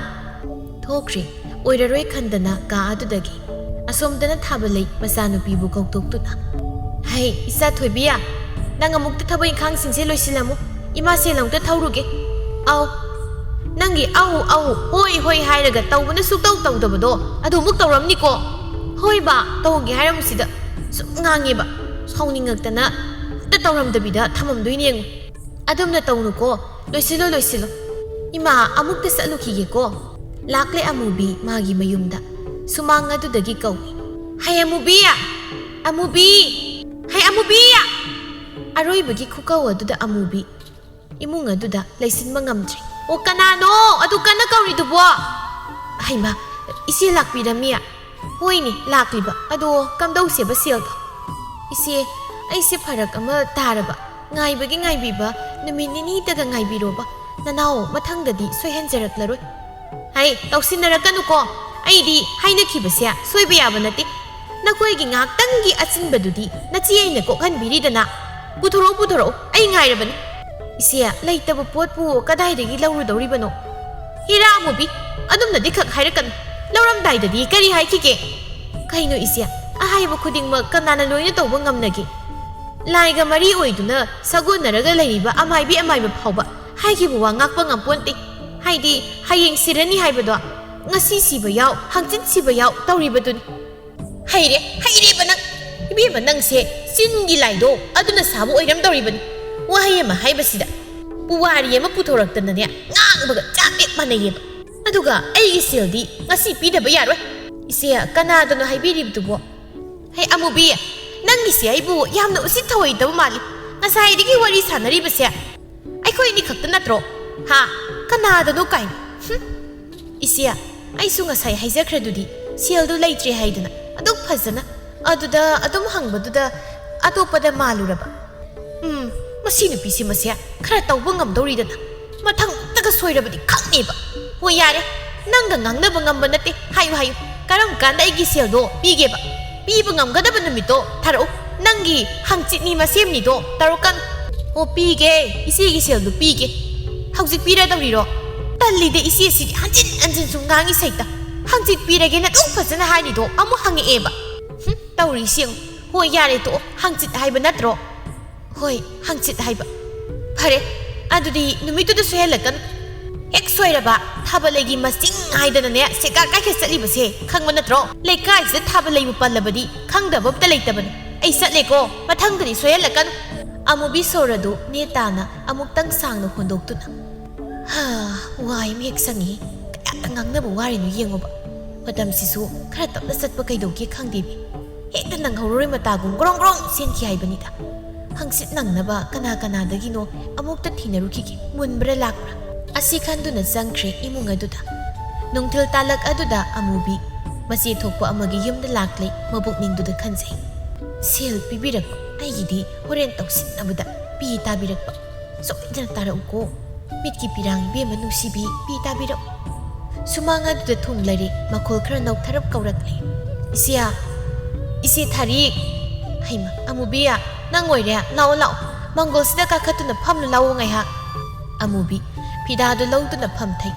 ꯊꯣꯛꯈ꯭ꯔꯦ ꯑꯣꯏꯔꯔꯣꯏ ꯈꯟꯗꯅ ꯀꯥ ꯑꯗꯨꯗꯒꯤ꯫ ꯑꯁꯣꯝꯗꯅ ꯊꯥꯕꯂꯩ ꯃꯆꯥꯅꯨꯄꯤꯕꯨ ꯀꯧꯊꯣꯛꯇꯨꯅ, ꯍꯩ ꯏꯆꯥ ꯊꯣꯏꯕꯤ, ꯅꯪ ꯑꯃꯨꯛꯇ ꯊꯕꯛ ꯏꯪꯈꯥꯡꯁꯤꯡꯁꯦ ꯂꯣꯏꯁꯤꯜꯂꯝꯃꯨ꯫ ꯏꯃꯥ ꯁꯦꯜ ꯑꯃꯨꯛꯇ ꯊꯧꯔꯨꯒꯦ ꯑꯧ ꯅꯪꯒꯤ ꯑꯧ ꯍꯣꯏ ꯍꯣꯏ ꯍꯥꯏꯔꯒ ꯇꯧꯕꯅ ꯁꯨꯛꯇꯧ ꯇꯧꯗꯕꯗꯣ ꯑꯗꯨꯃꯨꯛ ꯇꯧꯔꯝꯅꯤꯀꯣ ꯍꯣꯏ ꯕꯥ ꯇꯧꯒꯦ ꯍꯥꯏꯔꯝꯕꯁꯤꯗ ꯁꯨꯝ ꯉꯥꯡꯉꯦꯕ ꯁꯥꯎꯅꯤꯡꯉꯛꯇꯅ ꯑꯝꯇ ꯇꯧꯔꯝꯗꯕꯤꯗ ꯊꯝꯃꯝꯗꯣꯏꯅꯦ ꯌꯦꯡꯉꯨ ꯑꯗꯨꯝꯅ ꯇꯧꯅꯨꯀꯣ ꯂꯣꯏꯁꯤꯜꯂꯣ ꯏꯃꯥ ꯑꯃꯨꯛꯇ ꯆꯠꯂꯨꯈꯤꯒꯦꯀꯣ ꯂꯥꯛꯂꯦ ꯑꯃꯨꯕꯤ ꯃꯥꯒꯤ ꯃꯌꯨꯝꯗ ꯁꯨꯃꯥꯡ ꯑꯗꯨꯗꯒꯤ ꯀꯧꯏ ꯍꯩ ꯑꯃꯨꯕꯤ ꯍꯩ ꯑꯃꯨꯕꯤ ꯑꯔꯣꯏꯕꯒꯤ ꯈꯨꯀꯧ ꯑꯗꯨꯗ ꯑꯃꯨꯕꯤ ꯏꯃꯨꯡ ꯑꯗꯨꯗ ꯂꯩꯁꯤꯟꯕ ꯉꯝꯗ꯭ꯔꯦ ꯑꯣ ꯀꯅꯥꯅꯣ ꯑꯗꯨ ꯀꯟꯅ ꯀꯧꯔꯤꯗꯨꯕꯣ ꯍꯩꯃꯥ ꯏꯆꯦ ꯂꯥꯛꯄꯤꯔꯝꯃꯤ ꯍꯣꯏꯅꯦ ꯂꯥꯛꯂꯤꯕ ꯑꯗꯣ ꯀꯝꯗꯧꯁꯦꯕ ꯁꯦꯜꯗꯣ ꯏꯆꯦ ꯑꯩꯁꯦ ꯐꯔꯛ ꯑꯃ ꯇꯥꯔꯕ ꯉꯥꯏꯕꯤꯕ ꯅꯨꯃꯤꯠ ꯅꯤꯅꯤꯇꯒ ꯉꯥꯏꯕꯤꯔꯣꯕ ꯅꯅꯥꯎ ꯃꯊꯪꯗꯗꯤ ꯁꯣꯏꯍꯟꯖꯔꯛꯂꯔꯣꯏ ꯍꯩ ꯇꯧꯁꯤꯟꯅꯔꯛꯀꯅꯨꯀꯣ ꯑꯩꯗꯤ ꯍꯥꯏꯅꯈꯤꯕꯁꯦ ꯁꯣꯏꯕ ꯌꯥꯕ ꯅꯠꯇꯦ ꯅꯈꯣꯏꯒꯤ ꯉꯥꯛꯇꯪꯒꯤ ꯑꯆꯤꯟꯕꯗꯨꯗꯤ ꯅꯆꯦ ꯑꯩꯅ ꯀꯣꯛꯍꯟꯕꯤꯔꯤꯗꯅ ꯄꯨꯊꯣꯔꯛꯎ ꯑꯩ ꯉꯥꯏꯔꯕꯅꯤ ꯏꯆꯦ ꯂꯩꯇꯕ ꯄꯣꯠꯄꯨ ꯀꯗꯥꯏꯗꯒꯤ ꯂꯧꯔꯨꯗꯧꯔꯤꯕꯅꯣ ꯍꯤꯔꯥ ꯑꯃꯨꯕꯤ ꯑꯗꯨꯝꯅꯗꯤ ꯈꯛ ꯍꯥꯏꯔꯛꯀꯅꯨ ꯂꯧꯔꯝꯗꯥꯏꯗꯗꯤ ꯀꯔꯤ ꯍꯥꯏꯈꯤꯒꯦ ꯀꯩꯅꯣ ꯏꯆꯦ ꯑꯍꯥꯏꯕ ꯈꯨꯗꯤꯡꯃꯛ ꯀꯅꯥꯅ ꯂꯣꯏꯅ ꯇꯧꯕ ꯉꯝꯅꯒꯦ ꯂꯥꯏꯒ ꯃꯔꯤ ꯑꯣꯏꯗꯨꯅ ꯁꯥꯒꯣꯟꯅꯔꯒ ꯂꯩꯔꯤꯕ ꯑꯃꯥꯏꯕ ꯐꯥꯎꯕ ꯍꯥꯏꯈꯤꯕ ꯋꯥ ꯉꯥꯛꯄ ꯉꯝꯄꯣꯟꯇꯦ ꯍꯥꯏꯗꯤ ꯍꯌꯦꯡ ꯁꯤꯔꯅꯤ ꯍꯥꯏꯕꯗꯣ ꯉꯁꯤ ꯁꯤꯕ ꯌꯥꯎ ꯍꯪꯆꯤꯠ ꯁꯤꯕ ꯌꯥꯎ ꯇꯧꯔꯤꯕꯗꯨꯅꯤ ꯍꯩꯔꯦꯕ ꯅꯪ ꯏꯕꯦꯝꯃ ꯅꯪꯁꯦ ꯆꯤꯟꯒꯤ ꯂꯥꯏꯗꯣ ꯑꯗꯨꯅ ꯁꯥꯕ ꯑꯣꯏꯔꯝꯗꯧꯔꯤꯕꯅꯤ ꯋꯥꯍꯩ ꯑꯃ ꯍꯥꯏꯕꯁꯤꯗ ꯄꯨꯋꯥꯔꯤ ꯑꯃ ꯄꯨꯊꯣꯔꯛꯇꯅꯅꯦ ꯉꯥꯡꯕꯒ ꯆꯞ ꯍꯦꯛ ꯃꯥꯟꯅꯩꯌꯦꯕ ꯑꯗꯨꯒ ꯑꯩꯒꯤ ꯁꯦꯜꯗꯤ ꯉꯁꯤ ꯄꯤꯗꯕ ꯌꯥꯔꯣꯏ ꯏꯆꯦ ꯀꯅꯥꯗꯅꯣ ꯍꯥꯏꯕꯤꯔꯤꯕꯗꯨꯕꯣ ꯍꯩ ꯑꯃꯨꯕꯤ ꯅꯪꯒꯤꯁꯦ ꯑꯩꯕꯨ ꯌꯥꯝꯅ ꯎꯁꯤꯠ ꯊꯑꯣꯏꯗꯕ ꯃꯥꯜꯂꯤ ꯉꯁꯥꯏꯗꯒꯤ ꯋꯥꯔꯤ ꯁꯥꯟꯅꯔꯤꯕꯁꯦ ꯑꯩꯈꯣꯏ ꯑꯅꯤ ꯈꯛꯇ ꯅꯠꯇ꯭ꯔꯣ ꯀꯅꯥꯗꯅꯣ ꯀꯥꯏꯅ ꯏꯆꯦ ꯑꯩꯁꯨ ꯉꯁꯥꯏ ꯍꯥꯏꯖꯈ꯭ꯔꯗꯨꯗꯤ ꯁꯦꯜꯗꯨ ꯂꯩꯇ꯭ꯔꯦ ꯍꯥꯏꯗꯅ ꯑꯗꯨꯛ ꯐꯖꯅ ꯑꯗꯨꯗ ꯑꯗꯨꯝ ꯍꯪꯕꯗꯨꯗ ꯑꯇꯣꯞꯄꯗ ꯃꯥꯜꯂꯨꯔꯕ ꯃꯁꯤ ꯅꯨꯄꯤꯁꯤ ꯃꯁꯦ ꯈꯔ ꯇꯧꯕ ꯉꯝꯗꯧꯔꯤꯗꯅ ꯃꯊꯪꯇꯒ ꯁꯣꯏꯔꯕꯗꯤ ꯈꯪꯅꯦꯕ ꯍꯣꯏ ꯌꯥꯔꯦ ꯅꯪꯒ ꯉꯥꯡꯅꯕ ꯉꯝꯕ ꯅꯠꯇꯦ ꯍꯥꯏꯌꯨ ꯀꯔꯝ ꯀꯥꯟꯗ ꯑꯩꯒꯤ ꯁꯦꯜꯗꯣ ꯄꯤꯒꯦꯕ ꯄꯤꯕ ꯉꯝꯒꯗꯕ ꯅꯨꯃꯤꯠꯇꯣ ꯊꯥꯔꯛꯎ ꯅꯪꯒꯤ ꯍꯪꯆꯤꯠꯅꯤ ꯃꯁꯦꯝꯅꯤꯗꯣ ꯇꯧꯔꯛꯀꯅꯨ ꯑꯣ ꯄꯤꯒꯦ ꯏꯆꯦꯒꯤ ꯁꯦꯜꯗꯨ ꯄꯤꯒꯦ ꯍꯧꯖꯤꯛ ꯄꯤꯔꯗꯧꯔꯤꯔꯣ ꯇꯜꯂꯤꯗ ꯏꯆꯦꯁꯤꯗꯤ ꯍꯟꯖꯤꯟ ꯁꯨꯝ ꯉꯥꯡꯉꯤ ꯁꯩꯇ ꯍꯪꯆꯤꯠ ꯄꯤꯔꯒꯦꯅ ꯑꯗꯨꯝ ꯐꯖꯅ ꯍꯥꯏꯔꯤꯗꯣ ꯑꯃꯨꯛ ꯍꯪꯉꯛꯑꯦꯕ ꯇꯧꯔꯤꯁꯤ ꯌꯦꯡꯉꯨ ꯍꯣꯏ ꯌꯥꯔꯦ ꯇꯣꯛꯑꯣ ꯍꯪꯆꯤꯠ ꯍꯥꯏꯕ ꯅꯠꯇ꯭ꯔꯣ ꯍꯣꯏ ꯍꯪꯆꯤꯠ ꯍꯥꯏꯕ ꯐꯔꯦ ꯑꯗꯨꯗꯤ ꯅꯨꯃꯤꯠꯇꯨꯗ ꯁꯣꯏꯍꯜꯂꯛꯀꯅꯨ ꯍꯦꯛ ꯁꯣꯏꯔꯕ ꯊꯥꯕꯜꯂꯩꯒꯤ ꯃꯁꯤꯡ ꯍꯥꯏꯗꯅꯅꯦ ꯁꯦꯒꯥ ꯀꯥꯏꯈꯠ ꯆꯠꯂꯤꯕꯁꯦ ꯈꯪꯕ ꯅꯠꯇ꯭ꯔꯣ ꯂꯩꯀꯥꯏꯁꯤꯗ ꯊꯥꯕꯜꯂꯩꯕꯨ ꯄꯜꯂꯕꯗꯤ ꯈꯪꯗꯕ ꯑꯝꯇ ꯂꯩꯇꯕꯅꯤ ꯑꯩ ꯆꯠꯂꯦꯀꯣ ꯃꯊꯪꯗꯗꯤ ꯁꯣꯏꯍꯜꯂꯛꯀꯅꯨ ꯑꯃꯨꯕꯤ ꯁꯣꯔꯗꯨ ꯅꯦꯇꯥꯅ ꯑꯃꯨꯛꯇꯪ ꯁꯥꯡꯅ ꯍꯣꯟꯗꯣꯛꯇꯨꯅ ꯋꯥꯏ ꯑꯃ ꯍꯦꯛ ꯁꯪꯉꯤ ꯀꯌꯥꯇ ꯉꯥꯡꯅꯕ ꯋꯥꯔꯤꯅꯣ ꯌꯦꯡꯉꯣꯕ ꯃꯇꯝꯁꯤꯁꯨ ꯈꯔ ꯇꯞꯅ ꯆꯠꯄ ꯀꯩꯗꯧꯒꯦ ꯈꯪꯗꯦꯕꯤ ꯍꯦꯛꯇ ꯅꯪꯍꯧꯔꯔꯣꯏ ꯃꯇꯥꯒꯨꯝ ꯒ꯭ꯔꯣꯡ ꯆꯦꯟꯈꯤ ꯍꯥꯏꯕꯅꯤꯗ ꯍꯪꯆꯤꯠ ꯅꯪꯅꯕ ꯀꯅꯥꯗꯒꯤꯅꯣ ꯑꯃꯨꯛꯇ ꯊꯤꯅꯔꯨꯈꯤꯒꯦ ꯃꯨꯟꯕ꯭ꯔꯥ ꯂꯥꯛꯄ꯭ꯔꯥ ꯑꯁꯤ ꯈꯟꯗꯨꯅ ꯆꯪꯈ꯭ꯔꯦ ꯏꯃꯨꯡ ꯑꯗꯨꯗ ꯅꯨꯡꯊꯤꯜ ꯇꯥꯂꯛ ꯑꯗꯨꯗ ꯑꯃꯨꯕꯤ ꯃꯆꯦ ꯊꯣꯛꯄ ꯑꯃꯒꯤ ꯌꯨꯝꯗ ꯂꯥꯛꯂꯦ ꯃꯕꯨꯛꯅꯤꯡꯗꯨꯗ ꯈꯟꯖꯩ ꯁꯦꯜ ꯄꯤꯕꯤꯔꯛꯄ ꯑꯩꯒꯤꯗꯤ ꯍꯣꯔꯦꯟ ꯇꯧꯁꯤꯟꯅꯕꯗ ꯄꯤ ꯇꯥꯕꯤꯔꯛꯄ ꯁꯣꯏꯗꯅ ꯇꯥꯔꯛꯎꯀꯣ ꯃꯤꯠꯀꯤ ꯄꯤꯔꯥꯡ ꯏꯕꯦꯝꯃ ꯅꯨꯡꯁꯤꯕꯤ ꯄꯤ ꯇꯥꯕꯤꯔꯛꯎ ꯁꯨꯃꯥꯡ ꯑꯗꯨꯗ ꯊꯨꯡꯂꯔꯦ ꯃꯈꯣꯜ ꯈꯔ ꯅꯧꯊꯔꯞ ꯀꯧꯔꯛꯂꯦ ꯏꯆꯦ ꯊꯥꯔꯤꯛ ꯍꯩꯃ ꯑꯃꯨꯕꯤ ꯅꯪ ꯑꯣꯏꯔꯦ ꯂꯥꯛꯑꯣ ꯃꯪꯒꯣꯜꯁꯤꯗ ꯀꯥꯈꯠꯇꯨꯅ ꯐꯝꯅ ꯂꯥꯛꯑꯣ ꯉꯥꯏꯍꯥꯛ ꯑꯃꯨꯕꯤ ꯐꯤꯗꯥꯗꯨ ꯂꯧꯗꯨꯅ ꯐꯝꯊꯩ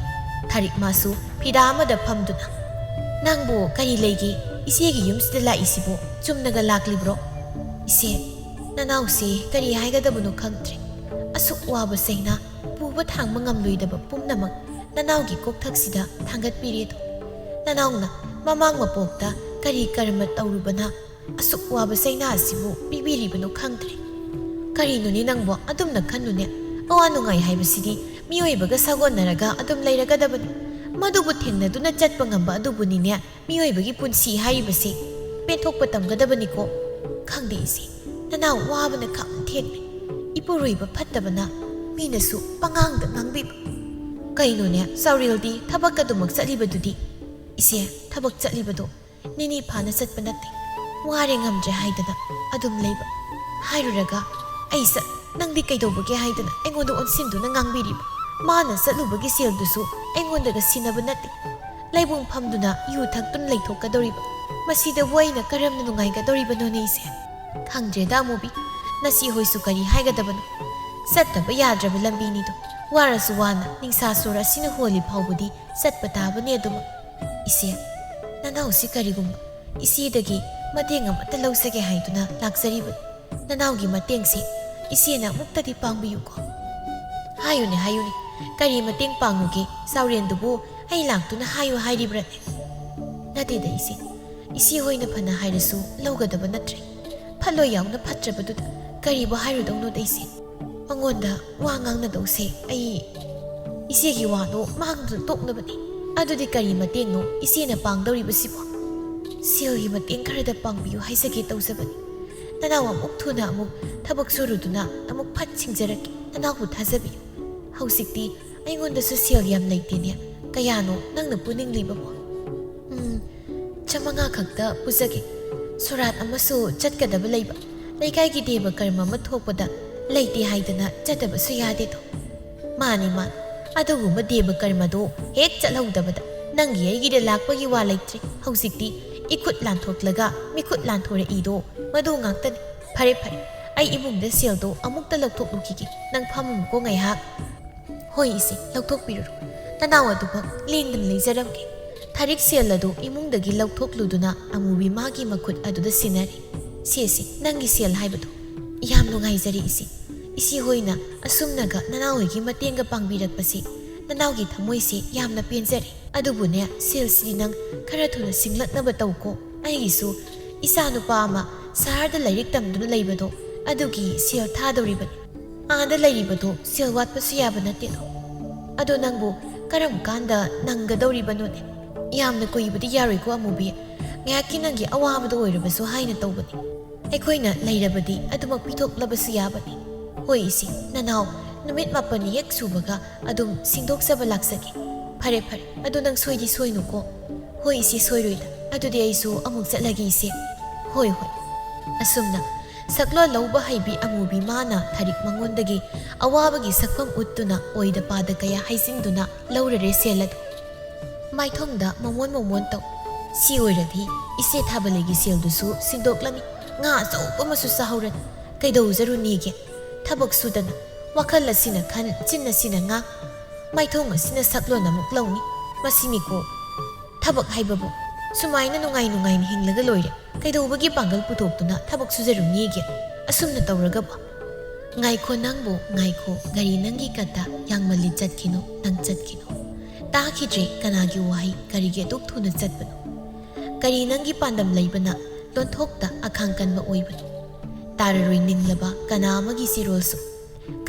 ꯊꯥꯔꯤꯛ ꯃꯥꯁꯨ ꯐꯤꯗꯥ ꯑꯃꯗ ꯐꯝꯗꯨꯅ ꯅꯪꯕꯨ ꯀꯔꯤ ꯂꯩꯒꯦ ꯏꯆꯦꯒꯤ ꯌꯨꯝꯁꯤꯗ ꯂꯥꯛꯏꯁꯤꯕꯨ ꯆꯨꯝꯅꯒ ꯂꯥꯛꯂꯤꯕ꯭ꯔꯣ ꯏꯆꯦ ꯅꯅꯥꯎꯁꯦ ꯀꯔꯤ ꯍꯥꯏꯒꯗꯕꯅꯣ ꯈꯪꯗ꯭ꯔꯦ ꯑꯁꯨꯛ ꯋꯥꯕ ꯆꯩꯅꯥ ꯄꯨꯕ ꯊꯥꯡꯕ ꯉꯝꯂꯣꯏꯗꯕ ꯄꯨꯝꯅꯃꯛ ꯅꯅꯥꯎꯒꯤ ꯀꯣꯛꯊꯛꯁꯤꯗ ꯊꯥꯡꯒꯠꯄꯤꯔꯦꯗꯣ ꯅꯅꯥꯎꯅ ꯃꯃꯥꯡ ꯃꯄꯣꯛꯇ ꯀꯔꯤ ꯀꯔꯃ ꯇꯧꯔꯨꯕꯅ ꯑꯁꯨꯛ ꯋꯥꯕ ꯆꯩꯅꯥ ꯑꯁꯤꯕꯨ ꯄꯤꯕꯤꯔꯤꯕꯅꯣ ꯈꯪꯗ꯭ꯔꯦ ꯀꯔꯤꯅꯣꯅꯦ ꯅꯪꯕꯣ ꯑꯗꯨꯝꯅ ꯈꯟꯅꯨꯅꯦ ꯑꯋꯥ ꯅꯨꯡꯉꯥꯏ ꯍꯥꯏꯕꯁꯤꯗꯤ ꯃꯤꯑꯣꯏꯕꯒ ꯁꯥꯒꯣꯟꯅꯔꯒ ꯑꯗꯨꯝ ꯂꯩꯔꯒꯗꯕꯅꯤ ꯃꯗꯨꯕꯨ ꯊꯦꯡꯅꯗꯨꯅ ꯆꯠꯄ ꯉꯝꯕ ꯑꯗꯨꯕꯨꯅꯤꯅꯦ ꯃꯤꯑꯣꯏꯕꯒꯤ ꯄꯨꯟꯁꯤ ꯍꯥꯏꯔꯤꯕꯁꯤ ꯄꯦꯟꯊꯣꯛꯄ ꯇꯝꯒꯗꯕꯅꯤꯀꯣ ꯈꯪꯗꯦ ꯏꯆꯦ ꯅꯅꯥꯎ ꯋꯥꯕꯅ ꯈꯝ ꯊꯦꯛꯂꯦ ꯏꯄꯨꯔꯣꯏꯕ ꯐꯠꯇꯕꯅ ꯃꯤꯅꯁꯨ ꯄꯉꯥꯡꯗ ꯉꯥꯡꯕꯤꯕ ꯀꯩꯅꯣꯅꯦ ꯆꯥꯎꯔꯦꯜꯗꯤ ꯊꯕꯛ ꯑꯗꯨꯃꯛ ꯆꯠꯂꯤꯕꯗꯨꯗꯤ ꯏꯆꯦ ꯊꯕꯛ ꯆꯠꯂꯤꯕꯗꯣ ꯅꯤꯅꯤ ꯐꯥꯅ ꯆꯠꯄ ꯅꯠꯇꯦ ꯋꯥꯔꯦ ꯉꯝꯗ꯭ꯔꯦ ꯍꯥꯏꯗꯅ ꯑꯗꯨꯝ ꯂꯩꯕ ꯍꯥꯏꯔꯨꯔꯒ ꯑꯩ ꯅꯪꯗꯤ ꯀꯩꯗꯧꯕꯒꯦ ꯍꯥꯏꯗꯅ ꯑꯩꯉꯣꯟꯗ ꯑꯣꯟꯁꯤꯟꯗꯨꯅ ꯉꯥꯡꯕꯤꯔꯤꯕ ꯃꯥꯅ ꯆꯠꯂꯨꯕꯒꯤ ꯁꯦꯜꯗꯨꯁꯨ ꯑꯩꯉꯣꯟꯗꯒ ꯁꯤꯟꯅꯕ ꯅꯠꯇꯦ ꯂꯩꯕꯨꯡ ꯐꯝꯗꯨꯅ ꯌꯨ ꯊꯛꯇꯨꯅ ꯂꯩꯊꯣꯛꯀꯗꯧꯔꯤꯕ ꯃꯁꯤꯗꯕꯨ ꯑꯩꯅ ꯀꯔꯝꯅ ꯅꯨꯡꯉꯥꯏꯒꯗꯧꯔꯤꯕꯅꯣꯅꯦ ꯏꯆꯦ ꯈꯪꯗ꯭ꯔꯦꯗ ꯑꯃꯨꯕꯤ ꯅꯆꯦ ꯍꯣꯏꯁꯨ ꯀꯔꯤ ꯍꯥꯏꯒꯗꯕꯅꯣ ꯆꯠꯇꯕ ꯌꯥꯗ꯭ꯔꯕ ꯂꯝꯕꯤꯅꯤꯗꯣ ꯋꯥꯔꯁꯨ ꯋꯥꯅ ꯅꯤꯡꯁꯥ ꯁꯣꯔ ꯑꯁꯤꯅ ꯍꯣꯜꯂꯤ ꯐꯥꯎꯕꯗꯤ ꯆꯠꯄ ꯇꯥꯕꯅꯤ ꯑꯗꯨꯃꯛ ꯏꯆꯦ ꯅꯅꯥꯎꯁꯤ ꯀꯔꯤꯒꯨꯝꯕ ꯏꯆꯦꯗꯒꯤ ꯃꯇꯦꯡ ꯑꯃꯠꯇ ꯂꯧꯖꯒꯦ ꯍꯥꯏꯗꯨꯅ ꯂꯥꯛꯆꯔꯤꯕꯅꯤ ꯅꯅꯥꯎꯒꯤ ꯃꯇꯦꯡꯁꯤ ꯏꯆꯦꯅ ꯑꯃꯨꯛꯇꯗꯤ ꯄꯥꯡꯕꯤꯌꯨꯀꯣ ꯍꯥꯏꯌꯨꯅꯦ ꯍꯥꯏꯌꯨꯅꯦ ꯀꯔꯤ ꯃꯇꯦꯡ ꯄꯥꯡꯉꯨꯒꯦ ꯁꯥꯎꯔꯦꯟꯗꯨꯕꯨ ꯑꯩ ꯂꯥꯛꯇꯨꯅ ꯍꯥꯏꯌꯨ ꯍꯥꯏꯔꯤꯕ꯭ꯔꯅꯦ ꯅꯠꯇꯦꯗ ꯏꯆꯦ ꯍꯣꯏꯅ ꯐꯅ ꯍꯥꯏꯔꯁꯨ ꯂꯧꯒꯗꯕ ꯅꯠꯇ꯭ꯔꯦ ꯐꯠꯂꯣꯏ ꯌꯥꯎꯅ ꯐꯠꯇ꯭ꯔꯕꯗꯨꯗ ꯀꯔꯤꯕꯨ ꯍꯥꯏꯔꯨꯗꯧꯅꯣꯗ ꯏꯆꯦ ꯃꯉꯣꯟꯗ ꯋꯥ ꯉꯥꯡꯅꯗꯧꯁꯦ ꯑꯩ ꯏꯆꯦꯒꯤ ꯋꯥꯗꯣ ꯃꯥꯡꯗꯨꯅ ꯇꯣꯛꯅꯕꯅꯤ ꯑꯗꯨꯗꯤ ꯀꯔꯤ ꯃꯇꯦꯡꯅꯣ ꯏꯆꯦꯅ ꯄꯥꯡꯗꯧꯔꯤꯕꯁꯤꯕꯣ ꯁꯦꯜꯒꯤ ꯃꯇꯦꯡ ꯈꯔꯗ ꯄꯥꯡꯕꯤꯌꯨ ꯍꯥꯏꯖꯒꯦ ꯇꯧꯖꯕꯅꯤ ꯅꯅꯥꯎ ꯑꯃꯨꯛ ꯊꯨꯅ ꯑꯃꯨꯛ ꯊꯕꯛ ꯁꯨꯔꯨꯗꯨꯅ ꯑꯃꯨꯛ ꯐꯠ ꯁꯤꯡꯖꯔꯛꯀꯦ ꯅꯅꯥꯎꯕꯨ ꯊꯥꯖꯕꯤꯌꯨ ꯍꯧꯖꯤꯛꯇꯤ ꯑꯩꯉꯣꯟꯗꯁꯨ ꯁꯦꯜ ꯌꯥꯝ ꯂꯩꯇꯦꯅꯦ ꯀꯌꯥꯅꯣ ꯅꯪꯅ ꯄꯨꯅꯤꯡꯂꯤꯕꯕꯣ 500 ꯈꯛꯇ ꯄꯨꯖꯒꯦ ꯁꯣꯔꯥꯠ ꯑꯃꯁꯨ ꯆꯠꯀꯗꯕ ꯂꯩꯕ ꯂꯩꯀꯥꯏꯒꯤ ꯗꯦꯕ ꯀꯔꯃ ꯑꯃ ꯊꯣꯛꯄꯗ ꯂꯩꯇꯦ ꯍꯥꯏꯗꯅ ꯆꯠꯇꯕꯁꯨ ꯌꯥꯗꯦꯗꯣ ꯃꯥꯅꯤ ꯑꯗꯨꯒꯨꯝꯕ ꯗꯦꯕ ꯀꯔꯃꯗꯣ ꯍꯦꯛ ꯆꯠꯍꯧꯗꯕꯗ ꯅꯪꯒꯤ ꯑꯩꯒꯤꯗ ꯂꯥꯛꯄꯒꯤ ꯋꯥ ꯂꯩꯇ꯭ꯔꯦ ꯍꯧꯖꯤꯛꯇꯤ 이콧 란톡라가 미콧 란토레 이도 마도 ꯉꯥꯛꯇꯅꯤ ꯐꯔꯦ ꯑꯩ ꯏꯃꯨꯡꯗ ꯁꯦꯜꯗꯣ ꯑꯃꯨꯛꯇ ꯂꯧꯊꯣꯛꯂꯨꯈꯤꯒꯦ ꯅꯪ ꯐꯝꯃꯨꯀꯣ ꯉꯥꯏꯍꯥꯛ ꯍꯣꯏ ꯏꯆꯦ ꯂꯧꯊꯣꯛꯄꯤꯔꯨꯔꯣ ꯅꯅꯥꯎ ꯑꯗꯨꯃꯛ ꯂꯦꯡꯗꯅ ꯂꯩꯖꯔꯝꯒꯦ ꯊꯥꯔꯤꯛ ꯁꯦꯜ ꯑꯗꯨ ꯏꯃꯨꯡꯗꯒꯤ ꯂꯧꯊꯣꯛꯂꯨꯗꯨꯅ ꯑꯃꯨꯕꯤ ꯃꯥꯒꯤ ꯃꯈꯨꯠ ꯑꯗꯨꯗ ꯁꯤꯟꯅꯔꯤ ꯁꯦ ꯅꯪꯒꯤ ꯁꯦꯜ ꯍꯥꯏꯕꯗꯣ ꯌꯥꯝ ꯅꯨꯡꯉꯥꯏꯖꯔꯦ ꯏꯆꯦ ꯍꯣꯏꯅ ꯑꯁꯨꯝꯅꯒ ꯅꯅꯥꯎꯒꯤ ꯃꯇꯦꯡꯒ ꯄꯥꯡꯕꯤꯔꯛꯄꯁꯤ ꯅꯅꯥꯎꯒꯤ ꯊꯃꯣꯏꯁꯤ ꯌꯥꯝꯅ ꯄꯦꯟꯖꯔꯦ ꯑꯗꯨꯕꯨꯅꯦ ꯁꯦꯜꯁꯤ ꯅꯪ ꯈꯔ ꯊꯨꯅ ꯁꯤꯡꯂꯛꯅꯕ ꯇꯧꯀꯣ ꯑꯩꯒꯤꯁꯨ ꯏꯆꯥ ꯅꯨꯄꯥ ꯑꯃ ꯁꯍꯔꯗ ꯂꯥꯏꯔꯤꯛ ꯇꯝꯗꯨꯅ ꯂꯩꯕꯗꯣ ꯑꯗꯨꯒꯤ ꯁꯦꯜ ꯊꯥꯗꯧꯔꯤꯕꯅꯤ ꯑꯥꯗ ꯂꯩꯔꯤꯕꯗꯣ ꯁꯦꯜ ꯋꯥꯠꯄꯁꯨ ꯌꯥꯕ ꯅꯠꯇꯦꯗꯣ ꯑꯗꯣ ꯅꯪꯕꯨ ꯀꯔꯝ ꯀꯥꯟꯗ ꯅꯪꯒꯗꯧꯔꯤꯕꯅꯣꯅꯦ ꯌꯥꯝꯅ ꯀꯨꯏꯕꯗꯤ ꯌꯥꯔꯣꯏꯀꯣ ꯑꯃꯨꯕꯤ ꯉꯥꯏꯍꯥꯛꯀꯤ ꯅꯪꯒꯤ ꯑꯋꯥꯕꯗ ꯑꯣꯏꯔꯕꯁꯨ ꯍꯥꯏꯅ ꯇꯧꯕꯅꯤ ꯑꯩꯈꯣꯏꯅ ꯂꯩꯔꯕꯗꯤ ꯑꯗꯨꯃꯛ ꯄꯤꯊꯣꯛꯂꯕꯁꯨ ꯌꯥꯕꯅꯤ ꯍꯣꯏ ꯏꯆꯦ ꯅꯅꯥꯎ ꯅꯨꯃꯤꯠ 9 ꯍꯦꯛ ꯁꯨꯕꯒ ꯑꯗꯨꯝ ꯁꯤꯡꯗꯣꯛꯆꯕ ꯂꯥꯛꯆꯒꯦ ꯐꯔꯦ ꯑꯗꯨ ꯅꯪ ꯁꯣꯏꯗꯤ ꯁꯣꯏꯅꯨꯀꯣ ꯍꯣꯏ ꯏꯆꯦ ꯁꯣꯏꯔꯣꯏꯗ ꯑꯗꯨꯗꯤ ꯑꯩꯁꯨ ꯑꯃꯨꯛ ꯆꯠꯂꯒꯦ ꯏꯆꯦ ꯍꯣꯏ ꯑꯁꯨꯝꯅ ꯁꯛꯂꯣꯟ ꯂꯧꯕ ꯍꯩꯕꯤ ꯑꯃꯨꯕꯤ ꯃꯥꯅ ꯊꯥꯔꯤꯛ ꯃꯉꯣꯟꯗꯒꯤ ꯑꯋꯥꯕꯒꯤ ꯁꯛꯐꯝ ꯎꯠꯇꯨꯅ ꯑꯣꯏꯗ ꯄꯥꯗ ꯀꯌꯥ ꯍꯩꯖꯤꯟꯗꯨꯅ ꯂꯧꯔꯔꯦ ꯁꯦꯜ ꯑꯗꯨ ꯃꯥꯏꯊꯣꯡꯗ ꯃꯣꯃꯣꯟ ꯇꯧ ꯁꯤ ꯑꯣꯏꯔꯗꯤ ꯏꯆꯦ ꯊꯥꯕꯂꯩꯒꯤ ꯁꯦꯜꯗꯨꯁꯨ ꯁꯤꯡꯗꯣꯛꯂꯅꯤ ꯉꯥ ꯑꯆꯧꯕ ꯑꯃꯁꯨ ꯆꯥꯍꯧꯔꯅꯤ ꯀꯩꯗꯧꯖꯔꯨꯅꯤꯒꯦ ꯊꯕꯛ ꯁꯨꯗꯅ ꯋꯥꯈꯜ ꯑꯁꯤꯅ ꯈꯟ ꯆꯤꯟ ꯑꯁꯤꯅ ꯉꯥꯡ ꯃꯥꯏꯊꯣꯡ ꯑꯁꯤꯅ ꯁꯛꯂꯣꯟ ꯑꯃꯨꯛ ꯂꯧꯅꯤ ꯃꯁꯤꯅꯤꯀꯣ ꯊꯕꯛ ꯍꯥꯏꯕꯕꯨ ꯁꯨꯃꯥꯏꯅ ꯅꯨꯡꯉꯥꯏꯅ ꯍꯤꯡꯂꯒ ꯂꯣꯏꯔꯦ ꯀꯩꯗꯧꯕꯒꯤ ꯄꯥꯡꯒꯜ ꯄꯨꯊꯣꯛꯇꯨꯅ ꯊꯕꯛ ꯁꯨꯖꯔꯨꯅꯤꯒꯦ ꯑꯁꯨꯝꯅ ꯇꯧꯔꯒꯕ ꯉꯥꯏꯈꯣ ꯅꯪꯕꯨ ꯉꯥꯏꯈꯣ ꯒꯥꯔꯤ ꯅꯪꯒꯤ ꯀꯠꯇ ꯌꯥꯡꯃꯜꯂꯤ ꯆꯠꯈꯤꯅꯣ ꯅꯪ ꯆꯠꯈꯤꯅꯣ ꯇꯥꯈꯤꯗ꯭ꯔꯦ ꯀꯅꯥꯒꯤ ꯋꯥꯍꯩ ꯀꯔꯤꯒꯤ ꯑꯗꯨꯛ ꯊꯨꯅ ꯆꯠꯄꯅꯣ ꯀꯔꯤ ꯅꯪꯒꯤ ꯄꯥꯟꯗꯝ ꯂꯩꯕꯅ ꯂꯣꯟꯊꯣꯛꯇ ꯑꯈꯥꯡ ꯀꯟꯕ ꯑꯣꯏꯕꯅꯣ ꯇꯥꯔꯔꯣꯏ ꯅꯤꯡꯂꯕ ꯀꯅꯥ ꯑꯃꯒꯤ ꯆꯤꯔꯣꯜꯁꯨ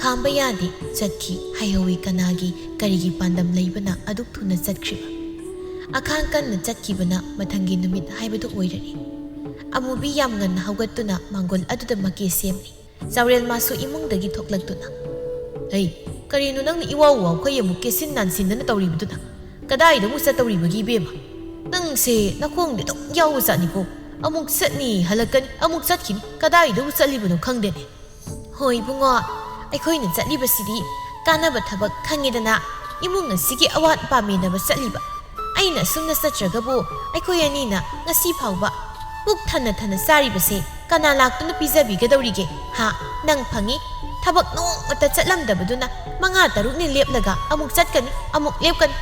ꯈꯥꯝꯕ ꯌꯥꯗꯦ ꯆꯠꯈꯤ ꯍꯥꯏꯍꯧꯏ ꯀꯅꯥꯒꯤ ꯀꯔꯤꯒꯤ ꯄꯥꯟꯗꯝ ꯂꯩꯕꯅ ꯑꯗꯨꯛ ꯊꯨꯅ ꯆꯠꯈ꯭ꯔꯤꯕ ꯑꯈꯥꯡ ꯀꯟꯅ ꯆꯠꯈꯤꯕꯅ ꯃꯊꯪꯒꯤ ꯅꯨꯃꯤꯠ ꯍꯥꯏꯕꯗꯨ ꯑꯣꯏꯔꯅꯤ ꯑꯃꯨꯕꯤ ꯌꯥꯝ ꯉꯟꯅ ꯍꯧꯒꯠꯇꯨꯅ ꯃꯥꯡꯒꯣꯜ ꯑꯗꯨꯗ ꯃꯀꯦ ꯁꯦꯝꯂꯤ ꯆꯥꯎꯔꯦꯜ ꯃꯥꯁꯨ ꯏꯃꯨꯡꯗꯒꯤ ꯊꯣꯛꯂꯛꯇꯨꯅ ꯍꯩ ꯀꯔꯤꯅꯣ ꯅꯪꯅ ꯏꯋꯥꯎ ꯋꯥꯎꯈꯩ ꯑꯃꯨꯛ ꯀꯦꯁꯤꯟ ꯅꯥꯟꯁꯤꯟꯗꯅ ꯇꯧꯔꯤꯕꯗꯨꯅ ꯀꯗꯥꯏꯗ ꯑꯃꯨꯛ ꯆꯠꯇꯧꯔꯤꯕꯒꯤ ꯏꯕꯦꯝꯃ ꯅꯪꯁꯦ ꯅꯈꯣꯡꯗꯤ ꯑꯗꯨꯝ ꯌꯥꯎꯕ ꯆꯠꯅꯤꯀꯣ ꯑꯃꯨꯛ ꯆꯠꯅꯤ ꯍꯜꯂꯛꯀꯅꯤ ꯑꯃꯨꯛ ꯆꯠꯈꯤꯅꯤ ꯀꯗꯥꯏꯗꯕꯨ ꯆꯠꯂꯤꯕꯅꯣ ꯈꯪꯗꯦꯅꯦ ꯍꯣꯏ ꯏꯕꯨꯡꯉꯣ ꯑꯩꯈꯣꯏꯅ ꯆꯠꯂꯤꯕꯁꯤꯗꯤ ꯀꯥꯟꯅꯕ ꯊꯕꯛ ꯈꯪꯉꯤꯗꯅ ꯏꯃꯨꯡ ꯑꯁꯤꯒꯤ ꯑꯋꯥꯠ ꯑꯄꯥ ꯃꯦꯟꯅꯕ ꯆꯠꯂꯤꯕ ꯑꯩꯅ ꯑꯁꯨꯝꯅ ꯆꯠꯇ꯭ꯔꯒꯕꯨ ꯑꯩꯈꯣꯏ ꯑꯅꯤꯅ ꯉꯁꯤ ꯐꯥꯎꯕ ꯄꯨꯛ ꯊꯟꯅ ꯆꯥꯔꯤꯕꯁꯦ ꯀꯅꯥ ꯂꯥꯛꯇꯨꯅ ꯄꯤꯖꯕꯤꯒꯗꯧꯔꯤꯒꯦ ꯅꯪ ꯐꯪꯉꯤ ꯊꯕꯛ ꯅꯣꯡꯃꯇ ꯆꯠꯂꯝꯗꯕꯗꯨꯅ 5-6ꯅꯤ ꯂꯦꯞꯂꯒ ꯑꯃꯨꯛ ꯆꯠꯀꯅꯤ ꯑꯃꯨꯛ ꯂꯦꯞꯀꯅꯤ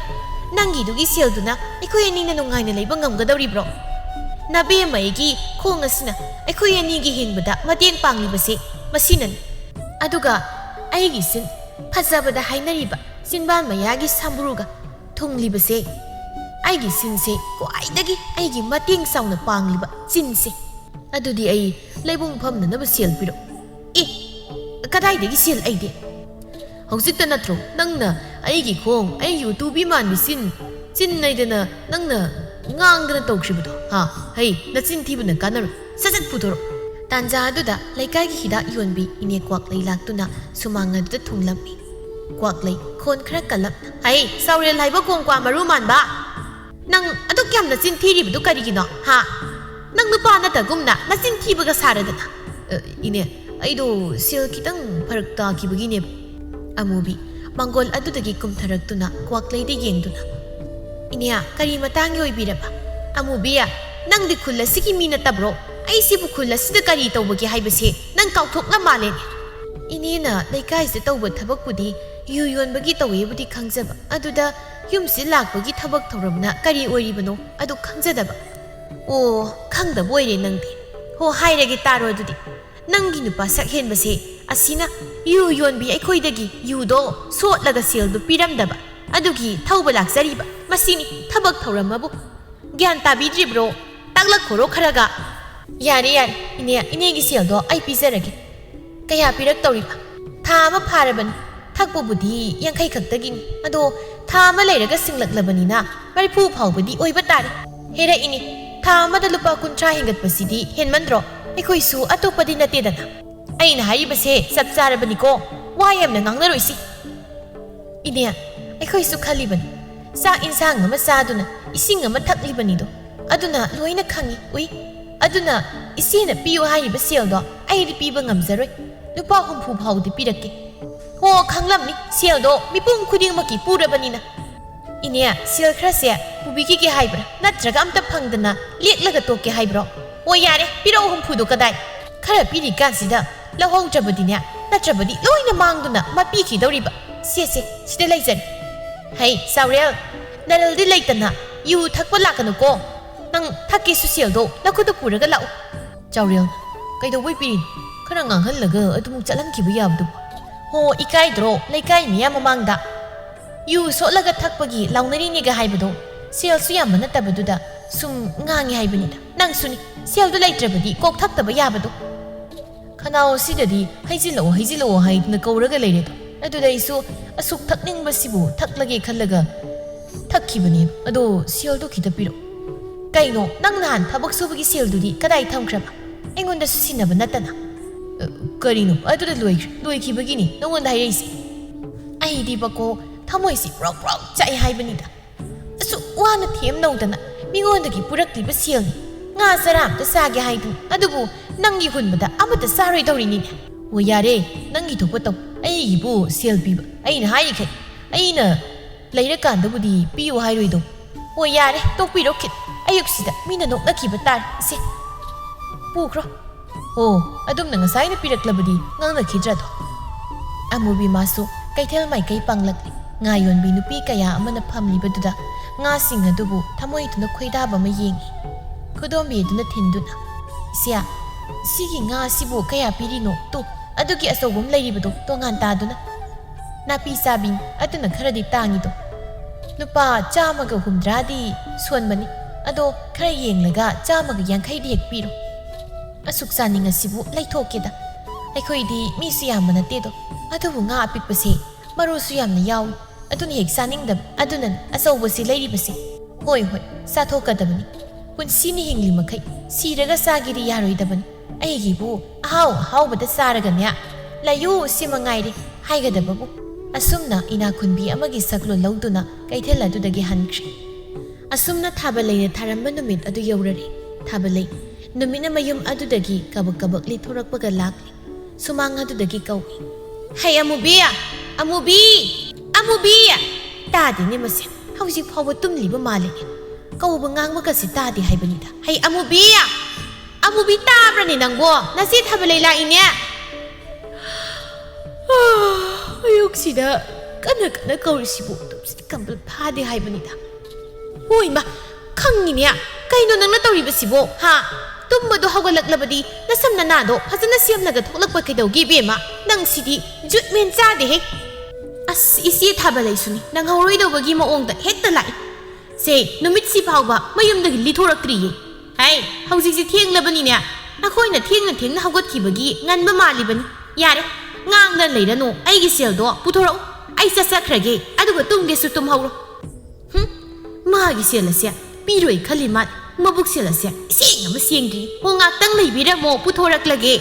ꯅꯪꯒꯤꯗꯨꯒꯤ ꯁꯦꯜꯗꯨꯅ ꯑꯩꯈꯣꯏ ꯑꯅꯤꯅ ꯅꯨꯡꯉꯥꯏꯅ ꯂꯩꯕ ꯉꯝꯒꯗꯧꯔꯤꯕ꯭ꯔꯣ ꯅꯕꯦꯝꯃꯩꯒꯤ ꯈꯣꯡ ꯑꯁꯤꯅ ꯑꯩꯈꯣꯏ ꯑꯅꯤꯒꯤ ꯍꯤꯡꯕꯗ ꯃꯇꯦꯡ ꯄꯥꯡꯂꯤꯕꯁꯦ ꯃꯁꯤꯅꯅꯤ ꯑꯗꯨꯒ ꯑꯩꯒꯤ ꯆꯤꯟ ꯐꯖꯕꯗ ꯍꯥꯏꯅꯔꯤꯕ ꯆꯤꯟꯕꯥꯟ ꯃꯌꯥꯒꯤ ꯁꯝꯕ꯭ꯔꯨꯒ ꯊꯨꯡꯂꯤꯕꯁꯦ ꯑꯩꯒꯤ ꯆꯤꯟꯁꯦ ꯈ꯭ꯋꯥꯏꯗꯒꯤ ꯑꯩꯒꯤ ꯃꯇꯦꯡ ꯆꯥꯎꯅ ꯄꯥꯡꯂꯤꯕ ꯆꯤꯟꯁꯦ ꯑꯗꯨꯗꯤ ꯑꯩ ꯂꯩꯕꯨꯡ ꯐꯝꯅꯅꯕ ꯁꯦꯜ ꯄꯤꯔꯛꯎ ꯀꯗꯥꯏꯗꯒꯤ ꯁꯦꯜ ꯑꯩꯗꯤ ꯍꯧꯖꯤꯛꯇ ꯅꯠꯇ꯭ꯔꯣ ꯅꯪꯅ ꯑꯩꯒꯤ ꯈꯣꯡ ꯑꯩꯒꯤ ꯎꯇꯨꯕꯤ ꯃꯥꯟꯕꯤ ꯆꯤꯟ ꯅꯩꯗꯅ ꯅꯪꯅ ꯉꯥꯡꯗꯅ ꯇꯧꯈ꯭ꯔꯤꯕꯗꯣ ꯍꯩ ꯅꯆꯤꯟ ꯊꯤꯕꯅ ꯀꯥꯟꯅꯔꯣꯏ ꯁꯠ ꯄꯨꯊꯣꯔꯛꯎ ꯇꯥꯟꯖꯥ ꯑꯗꯨꯗ ꯂꯩꯀꯥꯏꯒꯤ ꯍꯤꯗꯥꯛ ꯌꯣꯟꯕꯤ ꯏꯅꯦ ꯀ꯭ꯋꯥꯛꯂꯩ ꯂꯥꯛꯇꯨꯅ ꯁꯨꯃꯥꯡ ꯑꯗꯨꯗ ꯊꯨꯡꯂꯝꯃꯤ ꯀ꯭ꯋꯥꯛꯂꯩ ꯈꯣꯟ ꯈꯔ ꯀꯜꯂꯞꯅ ꯍꯩ ꯆꯥꯎꯔꯦꯜ ꯍꯥꯏꯕ ꯀꯣꯡꯀ꯭ꯋꯥ ꯃꯔꯨ ꯃꯥꯟꯕ ꯅꯪ ꯑꯗꯨꯛ ꯌꯥꯝꯅ ꯆꯤꯟ ꯊꯤꯔꯤꯕꯗꯨ ꯀꯔꯤꯒꯤꯅꯣ ꯅꯪ ꯅꯨꯄꯥ ꯅꯠꯇꯒꯨꯝꯅ ꯅꯆꯤꯟ ꯊꯤꯕꯒ ꯁꯥꯔꯗꯅ ꯏꯅꯦ ꯑꯩꯗꯣ ꯁꯦꯜ ꯈꯤꯇꯪ ꯐꯔꯛ ꯇꯥꯈꯤꯕꯒꯤꯅꯦ ꯑꯃꯨꯕꯤ ꯃꯥꯡꯒꯣꯜ ꯑꯗꯨꯗꯒꯤ ꯀꯨꯝꯊꯔꯛꯇꯨꯅ ꯀ꯭ꯋꯥꯛꯂꯩꯗ ꯌꯦꯡꯗꯨꯅ ꯏꯅꯦ ꯀꯔꯤ ꯃꯇꯥꯡꯒꯤ ꯑꯣꯏꯕꯤꯔꯕ ꯑꯃꯨꯕꯤ ꯅꯪꯗꯤ ꯈꯨꯜ ꯑꯁꯤꯒꯤ ꯃꯤ ꯅꯠꯇꯕ꯭ꯔꯣ ꯑꯩꯁꯤꯕꯨ ꯈꯨꯜ ꯑꯁꯤꯗ ꯀꯔꯤ ꯇꯧꯕꯒꯦ ꯍꯥꯏꯕꯁꯦ ꯅꯪ ꯀꯥꯎꯊꯣꯛꯅ ꯃꯥꯜꯂꯦꯅꯦ ꯏꯅꯦꯅ ꯂꯩꯀꯥꯏꯁꯤꯗ ꯇꯧꯕ ꯊꯕꯛꯄꯨꯗꯤ ꯌꯨ ꯌꯣꯟꯕꯒꯤ ꯇꯧꯋꯦꯕꯨꯗꯤ ꯈꯪꯖꯕ ꯑꯗꯨꯗ ꯌꯨꯝꯁꯤ ꯂꯥꯛꯄꯒꯤ ꯊꯕꯛ ꯊꯧꯔꯝꯅ ꯀꯔꯤ ꯑꯣꯏꯔꯤꯕꯅꯣ ꯑꯗꯨ ꯈꯪꯖꯗꯕ ꯑꯣ ꯈꯪꯗꯕ ꯑꯣꯏꯔꯦ ꯅꯪꯗꯤ ꯍꯣ ꯍꯥꯏꯔꯒꯦ ꯇꯥꯔꯣ ꯑꯗꯨꯗꯤ ꯅꯪꯒꯤ ꯅꯨꯄꯥ ꯁꯛ ꯍꯦꯟꯕꯁꯦ ꯑꯁꯤꯅ ꯌꯨ ꯌꯣꯟꯕꯤ ꯑꯩꯈꯣꯏꯗꯒꯤ ꯌꯨꯗꯣ ꯁꯣꯠꯂꯒ ꯁꯦꯜꯗꯨ ꯄꯤꯔꯝꯗꯕ ꯑꯗꯨꯒꯤ ꯊꯧꯕ ꯂꯥꯛꯆꯔꯤꯕ ꯃꯁꯤꯅꯤ ꯊꯕꯛ ꯊꯧꯔꯝ ꯑꯕꯨ ꯒ꯭ꯌꯥꯟ ꯇꯥꯕꯤꯗ꯭ꯔꯤꯕ꯭ꯔꯣ ꯇꯥꯛꯂꯛꯈꯣꯔꯣ ꯈꯔꯒ ꯌꯥꯔꯦ ꯌꯥꯔꯦ ꯏꯅꯦꯒꯤ ꯁꯦꯜꯗꯣ ꯑꯩ ꯄꯤꯖꯔꯒꯦ ꯀꯌꯥ ꯄꯤꯔꯛꯇꯧꯔꯤꯕ ꯊꯥ ꯑꯃ ꯐꯥꯔꯕꯅꯤ ꯊꯛꯄꯕꯨꯗꯤ 50 ꯈꯛꯇꯒꯤꯅꯤ ꯑꯗꯣ ꯊꯥ ꯑꯃ ꯂꯩꯔꯒ ꯁꯤꯡꯂꯛꯂꯕꯅꯤꯅ 40 ꯐꯥꯎꯕꯗꯤ ꯑꯣꯏꯕ ꯇꯥꯔꯦ ꯍꯦꯔꯛꯏꯅꯤ ꯊꯥ ꯑꯃꯗ ꯂꯨꯄꯥ 30 ꯍꯦꯟꯒꯠꯄꯁꯤꯗꯤ ꯍꯦꯟꯃꯟꯗ꯭ꯔꯣ ꯑꯩꯈꯣꯏꯁꯨ ꯑꯇꯣꯞꯄꯗꯤ ꯅꯠꯇꯦꯗꯅ ꯑꯩꯅ ꯍꯥꯏꯔꯤꯕꯁꯦ ꯆꯞ ꯆꯥꯔꯕꯅꯤꯀꯣ ꯋꯥ ꯌꯥꯝꯅ ꯉꯥꯡꯅꯔꯣꯏꯁꯤ ꯏꯅꯦ ꯑꯩꯈꯣꯏꯁꯨ ꯈꯜꯂꯤꯕꯅꯤ ꯆꯥꯛ ꯏꯟꯁꯥꯡ ꯑꯃ ꯆꯥꯗꯨꯅ ꯏꯁꯤꯡ ꯑꯃ ꯊꯛꯂꯤꯕꯅꯤꯗꯣ ꯑꯗꯨꯅ ꯂꯣꯏꯅ ꯈꯪꯉꯤ ꯎꯏ ꯑꯗꯨꯅ ꯏꯆꯦꯅ ꯄꯤꯌꯨ ꯍꯥꯏꯔꯤꯕ ꯁꯦꯜꯗꯣ ꯑꯩꯗꯤ ꯄꯤꯕ ꯉꯝꯖꯔꯣꯏ ꯂꯨꯄꯥ 60 ꯐꯥꯎꯗꯤ ꯄꯤꯔꯛꯀꯦ ꯍꯣ ꯈꯪꯂꯝꯅꯤ ꯁꯦꯜꯗꯣ ꯃꯤꯄꯨꯝ ꯈꯨꯗꯤꯡꯃꯛꯀꯤ ꯄꯨꯔꯕꯅꯤꯅ ꯏꯅꯦ ꯁꯦꯜ ꯈꯔꯁꯦ ꯄꯨꯕꯤꯈꯤꯒꯦ ꯍꯥꯏꯕ꯭ꯔꯥ ꯅꯠꯇ꯭ꯔꯒ ꯑꯝꯇ ꯐꯪꯗꯅ ꯂꯦꯛꯂꯒ ꯇꯣꯛꯀꯦ ꯍꯥꯏꯕ꯭ꯔꯣ ꯑꯣ ꯌꯥꯔꯦ ꯄꯤꯔꯛꯑꯣ 60ꯗꯣ ꯀꯗꯥꯏ ꯈꯔ ꯄꯤꯔꯤꯀꯥꯟꯁꯤꯗ ꯂꯧꯍꯧꯗ꯭ꯔꯕꯗꯤꯅꯦ ꯅꯠꯇ꯭ꯔꯕꯗꯤ ꯂꯣꯏꯅ ꯃꯥꯡꯗꯨꯅ ꯃꯄꯤꯈꯤꯗꯧꯔꯤꯕ ꯁꯦ ꯁꯤꯗ ꯂꯩꯖꯔꯤ ꯍꯩ ꯆꯥꯎꯔꯦꯜ ꯅꯔꯜꯗꯤ ꯂꯩꯇꯅ ꯌꯨ ꯊꯛꯄ ꯂꯥꯛꯀꯅꯨꯀꯣ ꯅꯪ ꯊꯛꯀꯦꯁꯨ ꯁꯦꯜꯗꯣ ꯂꯧꯈꯠꯇ ꯄꯨꯔꯒ ꯂꯥꯛꯎ ꯆꯥꯎꯔꯦꯜ ꯀꯩꯗꯧꯕꯩ ꯄꯤꯔꯤꯅꯣ ꯈꯔ ꯉꯥꯡꯍꯜꯂꯒ ꯑꯗꯨꯃꯨꯛ ꯆꯠꯍꯟꯈꯤꯕ ꯌꯥꯕꯗꯨꯕꯨ ꯍꯣ ꯏꯀꯥꯏꯗ꯭ꯔꯣ ꯂꯩꯀꯥꯏ ꯃꯤꯌꯥꯝ ꯃꯃꯥꯡꯗ ꯌꯨ ꯁꯣꯠꯂꯒ ꯊꯛꯄꯒꯤ ꯂꯥꯎꯅꯔꯤꯅꯦꯒ ꯍꯥꯏꯕꯗꯣ ꯁꯦꯜꯁꯨ ꯌꯥꯝꯕ ꯅꯠꯇꯕꯗꯨꯗ ꯁꯨꯝ ꯉꯥꯡꯉꯦ ꯍꯥꯏꯕꯅꯤꯗ ꯅꯪꯁꯨꯅꯤ ꯁꯦꯜꯗꯨ ꯂꯩꯇ꯭ꯔꯕꯗꯤ ꯀꯣꯛ ꯊꯛꯇꯕ ꯌꯥꯕꯗꯣ ꯈꯅꯥꯎ ꯑꯁꯤꯗꯗꯤ ꯍꯩꯖꯤꯜꯂꯛꯑꯣ ꯍꯥꯏꯗꯨꯅ ꯀꯧꯔꯒ ꯂꯩꯔꯦꯗꯣ ꯑꯗꯨꯗ ꯑꯩꯁꯨ ꯑꯁꯨꯛ ꯊꯛꯅꯤꯡꯕꯁꯤꯕꯨ ꯊꯛꯂꯒꯦ ꯈꯜꯂꯒ ꯊꯛꯈꯤꯕꯅꯦꯕ ꯑꯗꯣ ꯁꯦꯜꯗꯣ ꯈꯤꯇ ꯄꯤꯔꯛꯑꯣ ꯀꯩꯅꯣ ꯅꯪ ꯅꯍꯥꯟ ꯊꯕꯛ ꯁꯨꯕꯒꯤ ꯁꯦꯜꯗꯨꯗꯤ ꯀꯗꯥꯏ ꯊꯝꯈ꯭ꯔꯕ ꯑꯩꯉꯣꯟꯗꯁꯨ ꯁꯤꯟꯅꯕ ꯅꯠꯇꯅ ꯀꯔꯤꯅꯣ ꯑꯗꯨꯗ ꯂꯣꯏꯈꯤꯕꯒꯤꯅꯤ ꯅꯉꯣꯟꯗ ꯍꯥꯏꯔꯛꯏꯁꯦ ꯑꯩꯗꯤꯕꯀꯣ ꯊꯃꯣꯏꯁꯤ ꯄ꯭ꯔꯣꯛ ꯆꯥꯛꯑꯦ ꯍꯥꯏꯕꯅꯤꯗ ꯑꯁꯨꯛ ꯋꯥꯅ ꯊꯦꯝꯅꯧꯗꯅ ꯃꯤꯉꯣꯟꯗꯒꯤ ꯄꯨꯔꯛꯂꯤꯕ ꯁꯦꯜꯅꯤ ꯉꯥ ꯆꯔꯥ ꯑꯝꯇ ꯆꯥꯒꯦ ꯍꯥꯏꯗꯨꯅ ꯑꯗꯨꯕꯨ ꯅꯪꯒꯤ ꯍꯨꯟꯕꯗ ꯑꯃꯠꯇ ꯆꯥꯔꯣꯏꯗꯧꯔꯤꯅꯤꯅꯦ ꯑꯣ ꯌꯥꯔꯦ ꯅꯪꯒꯤ ꯊꯣꯛꯄ ꯇꯧ ꯑꯩꯒꯤꯕꯨ ꯁꯦꯜ ꯄꯤꯕ ꯑꯩꯅ ꯍꯥꯏꯔꯤꯈꯩ ꯑꯩꯅ ꯂꯩꯔꯀꯥꯟꯗꯕꯨꯗꯤ ꯄꯤꯌꯨ ꯍꯥꯏꯔꯣꯏꯗꯧ ꯑꯣ ꯌꯥꯔꯦ ꯇꯣꯛꯄꯤꯔꯣ ꯈꯤꯠ ꯑꯌꯨꯛꯁꯤꯗ ꯃꯤꯅ ꯅꯣꯛꯅꯈꯤꯕ ꯇꯥꯔꯦ ꯏꯁꯦ ꯄꯨꯈ꯭ꯔꯣ ꯑꯣ ꯑꯗꯨꯝꯅ ꯉꯁꯥꯏꯅ ꯄꯤꯔꯛꯂꯕꯗꯤ ꯉꯥꯡꯅꯈꯤꯗ꯭ꯔꯗꯣ ꯑꯃꯨꯕꯤ ꯃꯥꯁꯨ ꯀꯩꯊꯦꯜ ꯃꯥꯏꯀꯩ ꯄꯥꯡꯂꯛꯂꯤ ꯉꯥ ꯌꯣꯟꯕꯤ ꯅꯨꯄꯤ ꯀꯌꯥ ꯑꯃꯅ ꯐꯝꯂꯤꯕꯗꯨꯗ ꯉꯥꯁꯤꯡ ꯑꯗꯨꯕꯨ ꯊꯃꯣꯏꯗꯨꯅ ꯈꯣꯏꯗꯥꯕ ꯑꯃ ꯌꯦꯡꯉꯤ ꯈꯨꯗꯣꯝꯕꯤ ꯑꯗꯨꯅ ꯊꯤꯟꯗꯨꯅ ꯏꯆꯦ ꯁꯤꯒꯤ ꯉꯥ ꯑꯁꯤꯕꯨ ꯀꯌꯥ ꯄꯤꯔꯤꯅꯣ ꯇꯨ ꯑꯗꯨꯒꯤ ꯑꯆꯧꯕ ꯑꯃ ꯂꯩꯔꯤꯕꯗꯣ ꯇꯣꯉꯥꯟ ꯇꯥꯗꯨꯅ ꯅꯥꯄꯤ ꯆꯥꯕꯤꯅꯤ ꯑꯗꯨꯅ ꯈꯔꯗꯤ ꯇꯥꯡꯉꯤꯗꯣ ꯂꯨꯄꯥ 150ꯗꯤ ꯁꯣꯟꯕꯅꯤ ꯑꯗꯣ ꯈꯔ ꯌꯦꯡꯂꯒ 150ꯗꯤ ꯍꯦꯛ ꯄꯤꯔꯣ ꯑꯁꯨꯛ ꯆꯥꯅꯤꯡꯉꯁꯤꯕꯨ ꯂꯩꯊꯣꯛꯀꯦꯗ ꯑꯩꯈꯣꯏꯗꯤ ꯃꯤꯁꯨ ꯌꯥꯝꯕ ꯅꯠꯇꯦꯗꯣ ꯑꯗꯨꯕꯨ ꯉꯥ ꯑꯄꯤꯛꯄꯁꯦ ꯃꯔꯨꯁꯨ ꯌꯥꯝꯅ ꯌꯥꯎꯏ ꯑꯗꯨꯅ ꯍꯦꯛ ꯆꯥꯅꯤꯡꯗꯕ ꯑꯗꯨꯅꯅꯤ ꯑꯆꯧꯕꯁꯤ ꯂꯩꯔꯤꯕꯁꯦ ꯍꯣꯏ ꯆꯥꯊꯣꯛꯀꯗꯕꯅꯤ ꯄꯨꯟꯁꯤꯅ ꯍꯤꯡꯂꯤ ꯃꯈꯩ ꯁꯤꯔꯒ ꯆꯥꯒꯦꯗꯤ ꯌꯥꯔꯣꯏꯗꯕꯅꯤ ꯑꯩꯒꯤꯕꯨ ꯑꯍꯥꯎꯕꯗ ꯆꯥꯔꯒꯅꯦ ꯂꯩꯌꯨ ꯁꯤꯃꯉꯥꯏꯔꯦ ꯍꯥꯏꯒꯗꯕꯕꯨ ꯑꯁꯨꯝꯅ ꯏꯅꯥꯈꯨꯟꯕꯤ ꯑꯃꯒꯤ ꯁꯛꯂꯣꯟ ꯂꯧꯗꯨꯅ ꯀꯩꯊꯦꯜ ꯑꯗꯨꯗꯒꯤ ꯍꯟꯈ꯭ꯔꯦ ꯑꯁꯨꯝꯅ ꯊꯥꯕꯜꯂꯩꯅ ꯊꯥꯔꯝꯕ ꯅꯨꯃꯤꯠ ꯑꯗꯨ ꯌꯧꯔꯔꯦ ꯊꯥꯕꯜꯂꯩ ꯅꯨꯃꯤꯠꯅ ꯃꯌꯨꯝ ꯑꯗꯨꯗꯒꯤ ꯀꯕꯛ ꯂꯤꯊꯣꯔꯛꯄꯒ ꯂꯥꯛꯂꯤ ꯁꯨꯃꯥꯡ ꯑꯗꯨꯗꯒꯤ ꯀꯧꯏ ꯍꯩ ꯑꯃꯨꯕꯤ ꯇꯥꯗꯦꯅꯦ ꯃꯁꯦ ꯍꯧꯖꯤꯛ ꯐꯥꯎꯕ ꯇꯨꯝꯂꯤꯕ ꯃꯥꯜꯂꯤꯅꯦ ꯀꯧꯕ ꯉꯥꯡꯕꯒꯁꯤ ꯇꯥꯗꯦ ꯍꯥꯏꯕꯅꯤꯗ ꯍꯩ ꯑꯃꯨꯕꯤ ꯇꯥꯕ꯭ꯔꯅꯦ ꯅꯪꯕꯣ ꯅꯆꯦ ꯊꯥꯕꯜꯂꯩ ꯂꯥꯛꯏꯅꯦ ꯑꯌꯨꯛꯁꯤꯗ ꯀꯟꯅ ꯀꯧꯔꯤꯁꯤꯕꯨ ꯇꯨꯝꯁꯤꯠ ꯀꯝꯕꯜ ꯐꯥꯗꯦ ꯍꯥꯏꯕꯅꯤꯗ ꯍꯣꯏꯃ ꯈꯪꯉꯤꯅꯦ ꯀꯩꯅꯣ ꯅꯪꯅ ꯇꯧꯔꯤꯕꯁꯤꯕꯣ ꯍꯥ ꯇꯨꯝꯕꯗꯣ ꯍꯧꯒꯠꯂꯛꯂꯕꯗꯤ ꯅꯁꯝ ꯅꯅꯥꯗꯣ ꯐꯖꯅ ꯁꯦꯝꯂꯒ ꯊꯣꯛꯂꯛꯄ ꯀꯩꯗꯧꯒꯦ ꯏꯕꯦꯝꯃ ꯅꯪ ꯁꯤꯗꯤ ꯖꯨꯠꯃꯦꯟ ꯆꯥꯗꯦꯍꯦ ꯑꯁ ꯏꯆꯦ ꯊꯥꯕꯜꯂꯩꯁꯨꯅꯤ ꯅꯪꯍꯧꯔꯣꯏꯗꯧꯕꯒꯤ ꯃꯑꯣꯡꯗ ꯍꯦꯛꯇ ꯂꯥꯛꯏ ꯁꯦ ꯅꯨꯃꯤꯠꯁꯤ ꯐꯥꯎꯕ ꯃꯌꯨꯝꯗꯒꯤ ꯂꯤꯊꯣꯔꯛꯇ꯭ꯔꯤꯌꯦ ꯍꯩ ꯍꯧꯖꯤꯛꯁꯤ ꯊꯦꯡꯂꯕꯅꯤꯅꯦ ꯅꯈꯣꯏꯅ ꯊꯦꯡꯅ ꯍꯧꯒꯠꯈꯤꯕꯒꯤ ꯉꯟꯕ ꯃꯥꯜꯂꯤꯕꯅꯤ ꯌꯥꯔꯦ ꯉꯥꯡꯅ ꯂꯩꯔꯅꯨ ꯑꯩꯒꯤ ꯁꯦꯜꯗꯣ ꯄꯨꯊꯣꯔꯛꯎ ꯑꯩ ꯆꯠꯈ꯭ꯔꯒꯦ ꯑꯗꯨꯒ ꯇꯨꯝꯒꯦꯁꯨ ꯇꯨꯝꯍꯧꯔꯣ ꯃꯥꯒꯤ ꯁꯦꯜ ꯑꯁꯦ ꯄꯤꯔꯣꯏ ꯈꯜꯂꯤ ꯃꯥꯜꯂꯤ ꯃꯕꯨꯛ ꯁꯦꯜ ꯑꯁꯦ ꯏꯁꯦꯡ ꯑꯃ ꯁꯦꯡꯗ꯭ꯔꯤ ꯍꯣ ꯉꯥꯛꯇꯪ ꯂꯩꯕꯤꯔꯝꯃꯣ ꯄꯨꯊꯣꯔꯛꯂꯒꯦ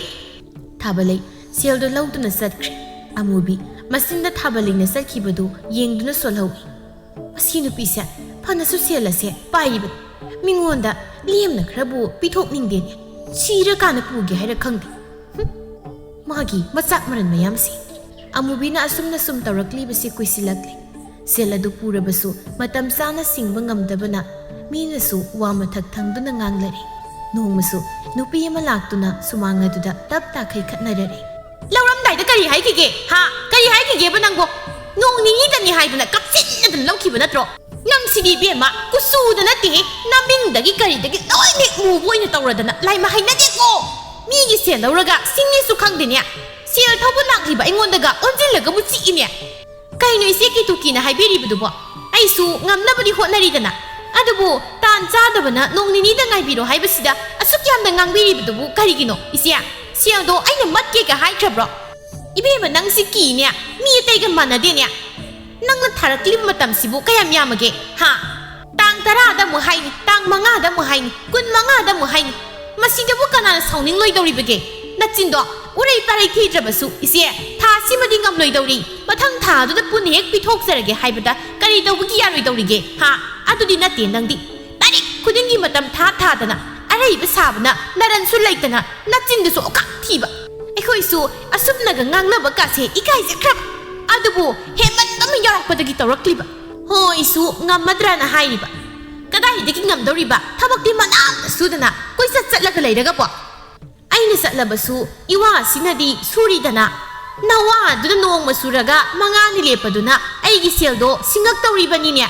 ꯊꯥꯕꯜꯂꯩ ꯁꯦꯜꯗꯣ ꯂꯧꯗꯨꯅ ꯆꯠꯈ꯭ꯔꯦ ꯑꯃꯨꯕꯤ ꯃꯆꯤꯟꯗ ꯊꯥꯕꯜꯂꯩꯅ ꯆꯠꯈꯤꯕꯗꯨ ꯌꯦꯡꯗꯨꯅ ꯁꯣꯜꯍꯧꯏ ꯃꯁꯤ ꯅꯨꯄꯤꯁꯦ ꯐꯅꯁꯨ ꯁꯦꯜ ꯑꯁꯦ ꯄꯥꯏꯔꯤꯕꯅꯤ ꯃꯤꯉꯣꯟꯗ ꯂꯦꯝꯅ ꯈꯔꯕꯨ ꯄꯤꯊꯣꯛꯅꯤꯡꯗꯦꯅꯦ ꯁꯤꯔꯀꯥꯟꯗ ꯄꯨꯒꯦ ꯍꯥꯏꯔ ꯈꯪꯗꯦ ꯃꯥꯒꯤ ꯃꯆꯥꯛ ꯃꯔꯟ ꯃꯌꯥꯝꯁꯦ ꯑꯃꯨꯕꯤꯅ ꯑꯁꯨꯝꯅ ꯁꯨꯝ ꯇꯧꯔꯛꯂꯤꯕꯁꯤ ꯀꯨꯏꯁꯤꯜꯂꯛꯂꯤ ꯁꯦꯜ ꯑꯗꯨ ꯄꯨꯔꯕꯁꯨ ꯃꯇꯝ ꯆꯥꯅ ꯁꯤꯡꯕ ꯉꯝꯗꯕꯅ ꯃꯤꯅꯁꯨ ꯋꯥ ꯃꯊꯛ ꯊꯪꯗꯨꯅ ꯉꯥꯡꯂꯔꯤ ꯅꯣꯡꯃꯁꯨ ꯅꯨꯄꯤ ꯑꯃ ꯂꯥꯛꯇꯨꯅ ꯁꯨꯃꯥꯡ ꯑꯗꯨꯗ ꯇꯞ ꯇꯥꯈꯩ ꯈꯠꯅꯔꯔꯤ ꯂꯧꯔꯝꯗꯥꯏꯗ ꯀꯔꯤ ꯍꯥꯏꯈꯤꯒꯦ ꯀꯔꯤ ꯍꯥꯏꯈꯤꯒꯦꯕ ꯅꯪꯕꯣ ꯅꯣꯡ ꯅꯤꯅꯤꯗꯅꯤ ꯍꯥꯏꯗꯨꯅ ꯀꯞꯁꯤꯟꯅꯗꯅ ꯂꯧꯈꯤꯕ ꯅꯠꯇ꯭ꯔꯣ ꯅꯪ ꯁꯤꯗꯤ ꯏꯕꯦꯝꯃ ꯀꯨꯆꯨꯗ ꯅꯠꯇꯦꯍꯦ ꯅꯃꯤꯡꯗꯒꯤ ꯀꯔꯤꯗꯒꯤ ꯂꯣꯏꯅ ꯃꯨꯕ ꯑꯣꯏꯅ ꯇꯧꯔꯗꯅ ꯂꯥꯏꯃ ꯍꯩꯅꯗꯦꯀꯣ ꯃꯤꯒꯤ ꯁꯦꯜ ꯂꯧꯔꯒ ꯁꯤꯡꯅꯤꯁꯨ ꯈꯪꯗꯦꯅꯦ ꯁꯦꯜ ꯊꯧꯕ ꯂꯥꯛꯂꯤꯕ ꯑꯩꯉꯣꯟꯗꯒ ꯑꯣꯟꯁꯤꯜꯂꯒ ꯃꯨꯠꯆꯤꯛꯏꯅꯦ ꯀꯩꯅꯣ ꯏꯆꯦ ꯀꯤꯇꯨꯀꯤꯅ ꯍꯥꯏꯕꯤꯔꯤꯕꯗꯨꯕꯣ ꯑꯩꯁꯨ ꯉꯝꯅꯕꯗꯤ ꯍꯣꯠꯅꯔꯤꯗꯅ ꯑꯗꯨꯕꯨ ꯇꯥꯟ ꯆꯥꯗꯕꯅ ꯅꯣꯡ ꯅꯤꯅꯤꯗ ꯉꯥꯏꯕꯤꯔꯣ ꯍꯥꯏꯕꯁꯤꯗ ꯑꯁꯨꯛ ꯌꯥꯝꯅ ꯉꯥꯡꯕꯤꯔꯤꯕꯗꯨꯕꯨ ꯀꯔꯤꯒꯤꯅꯣ ꯏꯆꯦ ꯁꯦꯜꯗꯣ ꯑꯩꯅ ꯃꯠꯀꯦꯒ ꯍꯥꯏꯈ꯭ꯔꯕ꯭ꯔꯣ 이베마 낭시 끼냐 미에테가 만나대냐 낭나 타락리브 마tam시부 kayam yamage ha tang tarada mo haini tang mangada mo haini kun mangada mo haini masidabu kanana sauning loi dawribage nachindo urei parai thidrabasu ise tha simadi ngam loi dawri mathang tha du da pun hek pithok sarage haibada kari dawgi yaroi dawrige ha adudi natte nangdi tarik khudingi matam tha tha dana arei basabna naran su laitana nachindu su okak thiba ꯑꯩꯈꯣꯏꯁꯨ ꯑꯁꯨꯝꯅꯒ ꯉꯥꯡꯅꯕ ꯀꯥꯁꯦ ꯏꯀꯥꯏꯖꯈ꯭ꯔꯕ ꯑꯗꯨꯕꯨ ꯍꯦꯃꯟ ꯑꯃ ꯌꯥꯎꯔꯛꯄꯗꯒꯤ ꯇꯧꯔꯛꯂꯤꯕ ꯍꯣꯏꯁꯨ ꯉꯝꯃꯗ꯭ꯔꯅ ꯍꯥꯏꯔꯤꯕ ꯀꯗꯥꯏꯗꯒꯤ ꯉꯝꯗꯧꯔꯤꯕ ꯊꯕꯛꯇꯤ ꯃꯅꯥꯝꯇ ꯁꯨꯗꯅ ꯀꯣꯏꯆꯠ ꯆꯠꯂꯒ ꯂꯩꯔꯒꯕꯣ ꯑꯩꯅ ꯆꯠꯂꯕꯁꯨ ꯏꯋꯥ ꯑꯁꯤꯅꯗꯤ ꯁꯨꯔꯤꯗꯅ ꯅꯋꯥ ꯑꯗꯨꯅ ꯅꯣꯡꯃ ꯁꯨꯔꯒ ꯃꯉꯥꯅꯤ ꯂꯦꯞꯄꯗꯨꯅ ꯑꯩꯒꯤ ꯁꯦꯜꯗꯣ ꯁꯤꯡꯉꯛꯇꯧꯔꯤꯕꯅꯤꯅꯦ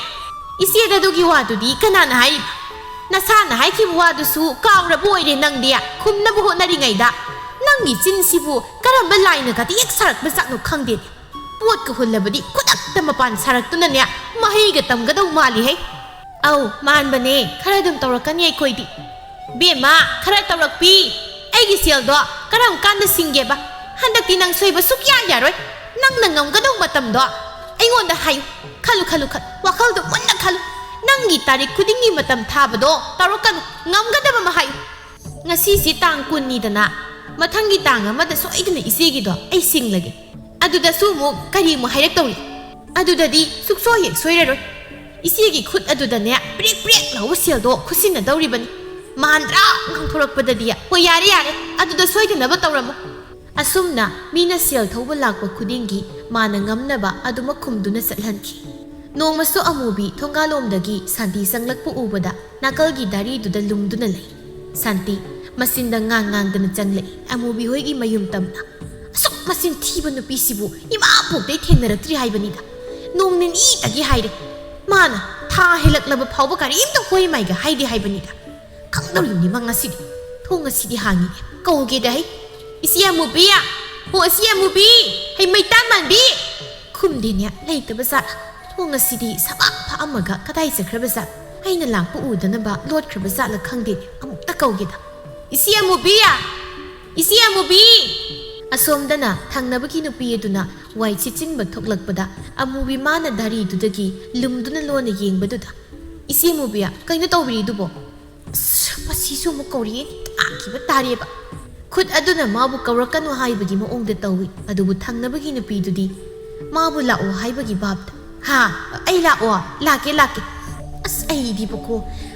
ꯏꯆꯦꯗꯗꯨꯒꯤ ꯋꯥꯗꯨꯗꯤ ꯀꯅꯥꯅ ꯍꯥꯏꯔꯤꯕ ꯅꯁꯥꯅ ꯍꯥꯏꯈꯤꯕ ꯋꯥꯗꯨꯁꯨ ꯀꯥꯎꯔꯕ ꯑꯣꯏꯔꯦ ꯅꯪꯗꯤ ꯈꯨꯝꯅꯕ ꯍꯣꯠꯅꯔꯤꯉꯩꯗ ꯅꯪꯒꯤ ꯆꯤꯟꯁꯤꯕꯨ ꯀꯔꯝꯕ ꯂꯥꯏꯅꯒꯗꯤ ꯍꯦꯛ ꯁꯥꯔꯛꯄ ꯆꯥꯛꯅꯣ ꯈꯪꯗꯦꯅꯦ ꯄꯣꯠꯀ ꯍꯨꯜꯂꯕꯗꯤ ꯈꯨꯗꯛꯇ ꯃꯄꯥꯟ ꯁꯥꯔꯛꯇꯨꯅꯅꯦ ꯃꯍꯩꯒ ꯇꯝꯒꯗꯧ ꯃꯥꯜꯂꯤꯍꯦ ꯑꯧ ꯃꯥꯟꯕꯅꯦ ꯈꯔ ꯑꯗꯨꯝ ꯇꯧꯔꯛꯀꯅꯤ ꯑꯩꯈꯣꯏꯗꯤ ꯕꯦꯝꯃ ꯈꯔ ꯇꯧꯔꯛꯄꯤ ꯑꯩꯒꯤ ꯁꯦꯜꯗꯣ ꯀꯔꯝ ꯀꯥꯟꯗ ꯁꯤꯡꯒꯦꯕ ꯍꯟꯗꯛꯇꯤ ꯅꯪ ꯁꯣꯏꯕ ꯁꯨꯛꯌꯥ ꯌꯥꯔꯣꯏ ꯅꯪꯅ ꯉꯝꯒꯗꯧ ꯃꯇꯝꯗꯣ ꯑꯩꯉꯣꯟꯗ ꯍꯥꯏꯌꯨ ꯈꯜꯂꯨ ꯋꯥꯈꯜꯗꯣ ꯃꯨꯟꯅ ꯈꯜꯂꯨ ꯅꯪꯒꯤ ꯇꯥꯔꯤꯛ ꯈꯨꯗꯤꯡꯒꯤ ꯃꯇꯝ ꯊꯥꯕꯗꯣ ꯇꯧꯔꯛꯀꯅꯨ ꯉꯝꯒꯗꯕ ꯑꯃ ꯍꯥꯏꯌꯨ ꯉꯁꯤꯁꯤ ꯇꯥꯡ 10ꯅꯤꯗꯅ ꯃꯊꯪꯒꯤ ꯇꯥꯡ ꯑꯃꯗ ꯁꯣꯏꯗꯅ ꯏꯆꯦꯒꯤꯗꯣ ꯑꯩ ꯁꯤꯡꯂꯒꯦ ꯑꯗꯨꯗꯁꯨ ꯑꯃꯨꯛ ꯀꯔꯤ ꯑꯃꯨꯛ ꯍꯥꯏꯔꯛꯇꯧꯔꯤ ꯑꯗꯨꯗꯗꯤ ꯁꯨꯛꯁꯣꯏ ꯍꯦꯛ ꯁꯣꯏꯔꯔꯣꯏ ꯏꯆꯦꯒꯤ ꯈꯨꯠ ꯑꯗꯨꯗꯅꯦ ꯄ꯭ꯔꯦꯛ ꯂꯥꯎꯕ ꯁꯦꯜꯗꯣ ꯈꯨꯠꯁꯤꯟꯅꯗꯧꯔꯤꯕꯅꯤ ꯃꯥꯟꯗ꯭ꯔꯥ ꯉꯥꯡꯊꯣꯔꯛꯄꯗꯗꯤ ꯍꯣꯏ ꯌꯥꯔꯦ ꯑꯗꯨꯗ ꯁꯣꯏꯗꯅꯕ ꯇꯧꯔꯝꯃꯣ ꯑꯁꯨꯝꯅ ꯃꯤꯅ ꯁꯦꯜ ꯊꯧꯕ ꯂꯥꯛꯄ ꯈꯨꯗꯤꯡꯒꯤ ꯃꯥꯅ ꯉꯝꯅꯕ ꯑꯗꯨꯃꯛ ꯈꯨꯝꯗꯨꯅ ꯆꯠꯍꯟꯈꯤ ꯅꯣꯡꯃꯁꯨ ꯑꯃꯨꯕꯤ ꯊꯣꯡꯒꯥꯂꯣꯝꯗꯒꯤ ꯁꯥꯟꯇꯤ ꯆꯪꯂꯛꯄ ꯎꯕꯗ ꯅꯥꯀꯜꯒꯤ ꯗꯥꯔꯤꯗꯨꯗ ꯂꯨꯝꯗꯨꯅ ꯂꯩ ꯁꯥꯟꯇꯤ ꯃꯁꯤꯟꯗ ꯉꯥꯡꯗꯅ ꯆꯪꯂꯛꯏ ꯑꯃꯨꯕꯤ ꯍꯣꯏꯒꯤ ꯃꯌꯨꯝ ꯇꯝꯅ ꯑꯁꯨꯛ ꯃꯁꯤꯟ ꯊꯤꯕ ꯅꯨꯄꯤꯁꯤꯕꯨ ꯏꯃꯥꯄꯣꯛꯇꯩ ꯊꯦꯡꯅꯔꯛꯇ꯭ꯔꯤ ꯍꯥꯏꯕꯅꯤꯗ ꯅꯣꯡ ꯅꯤꯅꯤꯗꯒꯤ ꯍꯥꯏꯔꯦ ꯃꯥꯅ ꯊꯥ ꯍꯦꯜꯂꯛꯂꯕ ꯐꯥꯎꯕ ꯀꯔꯤꯝꯇ ꯍꯣꯏ ꯃꯥꯏꯒ ꯍꯥꯏꯗꯦ ꯍꯥꯏꯕꯅꯤꯗ ꯈꯪꯗꯧꯔꯤꯕꯅꯤ ꯃꯥ ꯉꯁꯤꯗꯤ ꯊꯣꯡ ꯉꯁꯤꯗꯤ ꯍꯥꯡꯉꯤꯅꯦ ꯀꯧꯒꯦꯗ ꯍꯩ ꯏꯆꯦ ꯑꯃꯨꯕꯤ ꯍꯣ ꯏꯆꯦ ꯑꯃꯨꯕꯤ ꯍꯩ ꯃꯩꯇꯥꯟ ꯃꯥꯟꯕꯤ ꯈꯨꯝꯗꯦꯅꯦ ꯂꯩꯇꯕ ꯖꯥꯠ ꯊꯣꯡꯉꯁꯤꯗꯤ ꯁꯕꯥꯛ ꯐꯛꯑꯝꯃꯒ ꯀꯗꯥꯏ ꯆꯠꯈ꯭ꯔꯕ ꯖꯥꯠ ꯑꯩꯅ ꯂꯥꯛꯄ ꯎꯗꯅꯕ ꯂꯣꯠꯈ꯭ꯔꯕ ꯖꯥꯠꯂ ꯈꯪꯗꯦꯅꯦ ꯑꯃꯨꯛꯇ ꯀꯧꯒꯦꯗ ꯏꯆꯦ ꯑꯃꯨꯕꯤ ꯑꯁꯣꯝꯗꯅ ꯊꯪꯅꯕꯒꯤ ꯅꯨꯄꯤ ꯑꯗꯨꯅ ꯋꯥꯏ ꯆꯤꯆꯤꯟꯕ ꯊꯣꯛꯂꯛꯄꯗ ꯑꯃꯨꯕꯤ ꯃꯥꯅ ꯗꯥꯔꯤꯗꯨꯗꯒꯤ ꯂꯨꯝꯗꯨꯅ ꯂꯣꯟꯅ ꯌꯦꯡꯕꯗꯨꯗ ꯏꯆꯦ ꯑꯃꯨꯕꯤ ꯀꯩꯅꯣ ꯇꯧꯕꯤꯔꯤꯗꯨꯕꯣ ꯃꯁꯤꯁꯨ ꯑꯃꯨꯛ ꯀꯧꯔꯤꯌꯦ ꯇꯥꯈꯤꯕ ꯇꯥꯔꯦꯕ ꯈꯨꯠ ꯑꯗꯨꯅ ꯃꯥꯕꯨ ꯀꯧꯔꯛꯀꯅꯨ ꯍꯥꯏꯕꯒꯤ ꯃꯑꯣꯡꯗ ꯇꯧꯏ ꯑꯗꯨꯕꯨ ꯊꯪꯅꯕꯒꯤ ꯅꯨꯄꯤꯗꯨꯗꯤ ꯃꯥꯕꯨ ꯂꯥꯛꯑꯣ ꯍꯥꯏꯕꯒꯤ ꯚꯥꯕꯇ ꯍꯥ ꯑꯩ ꯂꯥꯛꯀꯦ ꯑꯁ ꯑꯩꯗꯤꯕꯀꯣ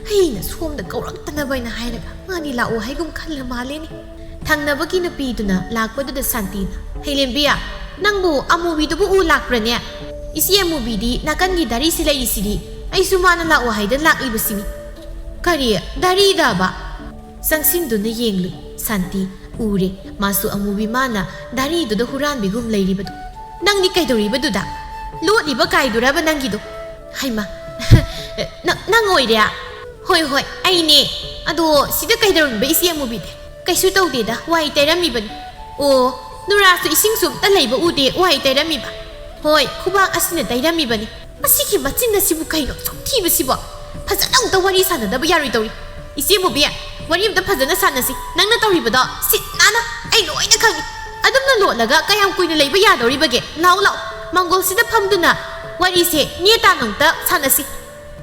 ꯑꯩꯅ ꯁꯣꯝꯗ ꯀꯧꯔꯛꯇꯅꯕꯅ ꯍꯥꯏꯔꯒ ꯃꯥꯗꯤ ꯂꯥꯛꯑꯣ ꯍꯥꯏꯒꯨꯝ ꯈꯜꯂ ꯃꯥꯜꯂꯦꯅꯦ ꯊꯪꯅꯕꯒꯤ ꯅꯨꯄꯤꯗꯨꯅ ꯂꯥꯛꯄꯗꯨꯗ ꯁꯥꯟꯇꯤꯅ ꯍꯩꯂꯦꯝꯕꯤꯌꯥ ꯅꯪꯕꯨ ꯑꯃꯨꯕꯤꯗꯨꯕꯨ ꯎ ꯂꯥꯛꯄ꯭ꯔꯅꯦ ꯏꯆꯦ ꯑꯃꯨꯕꯤꯗꯤ ꯅꯥꯀꯟꯒꯤ ꯗꯥꯔꯤꯁꯤ ꯂꯩꯔꯤꯁꯤꯗꯤ ꯑꯩꯁꯨ ꯃꯥꯅ ꯂꯥꯛꯑꯣ ꯍꯥꯏꯗꯅ ꯂꯥꯛꯂꯤꯕꯁꯤꯅꯤ ꯀꯔꯤ ꯗꯥꯔꯤꯗꯕ ꯆꯪꯁꯤꯟꯗꯨꯅ ꯌꯦꯡꯂꯨꯏ ꯁꯥꯟꯇꯤ ꯎꯔꯦ ꯃꯥꯁꯨ ꯑꯃꯨꯕꯤ ꯃꯥꯅ ꯗꯥꯔꯤꯗꯨꯗ ꯍꯨꯔꯥꯟꯕꯤꯒꯨꯝ ꯂꯩꯔꯤꯕꯗꯨ ꯅꯪꯗꯤ ꯀꯩꯗꯧꯔꯤꯕꯗꯨꯗ ꯂꯣꯠꯂꯤꯕ ꯀꯥꯏꯗꯨꯔꯕ ꯅꯪꯒꯤꯗꯣ ꯍꯩꯃ ꯅꯪ ꯑꯣꯏꯔꯦ ꯍꯣꯏ ꯑꯩꯅꯦ ꯑꯗꯣ ꯁꯤꯗ ꯀꯩꯗꯧꯔꯤꯕ ꯏꯆꯦ ꯑꯃꯨꯕꯤꯗꯤ ꯀꯩꯁꯨ ꯇꯧꯗꯦꯗ ꯋꯥꯏ ꯇꯩꯔꯝꯃꯤꯕꯅꯤ ꯑꯣ ꯅꯨꯔꯥꯁꯨ ꯏꯁꯤꯡꯁꯨ ꯑꯝꯇ ꯂꯩꯕ ꯎꯗꯦ ꯋꯥꯏ ꯇꯩꯔꯝꯃꯤꯕ ꯍꯣꯏ ꯈꯨꯕꯥꯛ ꯑꯁꯤꯅ ꯇꯩꯔꯝꯃꯤꯕꯅꯤ ꯃꯁꯤꯒꯤ ꯃꯆꯤꯟ ꯑꯁꯤꯕꯨ ꯀꯩꯅꯣ ꯁꯨꯛ ꯊꯤꯕꯁꯤꯕꯣ ꯐꯖꯅ ꯑꯃꯨꯛꯇ ꯋꯥꯔꯤ ꯁꯥꯟꯅꯗꯕ ꯌꯥꯔꯣꯏꯗꯧꯔꯤ ꯏꯆꯦ ꯑꯃꯨꯕꯤ ꯋꯥꯔꯤ ꯑꯝꯇ ꯐꯖꯅ ꯁꯥꯟꯅꯁꯤ ꯅꯪꯅ ꯇꯧꯔꯤꯕꯗꯣ ꯁꯤꯠ ꯅꯥꯟꯅ ꯑꯩ ꯂꯣꯏꯅ ꯈꯪꯉꯤ ꯑꯗꯨꯝꯅ ꯂꯣꯠꯂꯒ ꯀꯌꯥꯝ ꯀꯨꯏꯅ ꯂꯩꯕ ꯌꯥꯗꯧꯔꯤꯕꯒꯦ ꯂꯥꯛꯑꯣ ꯃꯪꯒꯣꯜꯁꯤꯗ ꯐꯝꯗꯨꯅ ꯋꯥꯔꯤꯁꯦ ꯅꯦꯇꯥꯅꯣꯡꯇ ꯁꯥꯟꯅꯁꯤ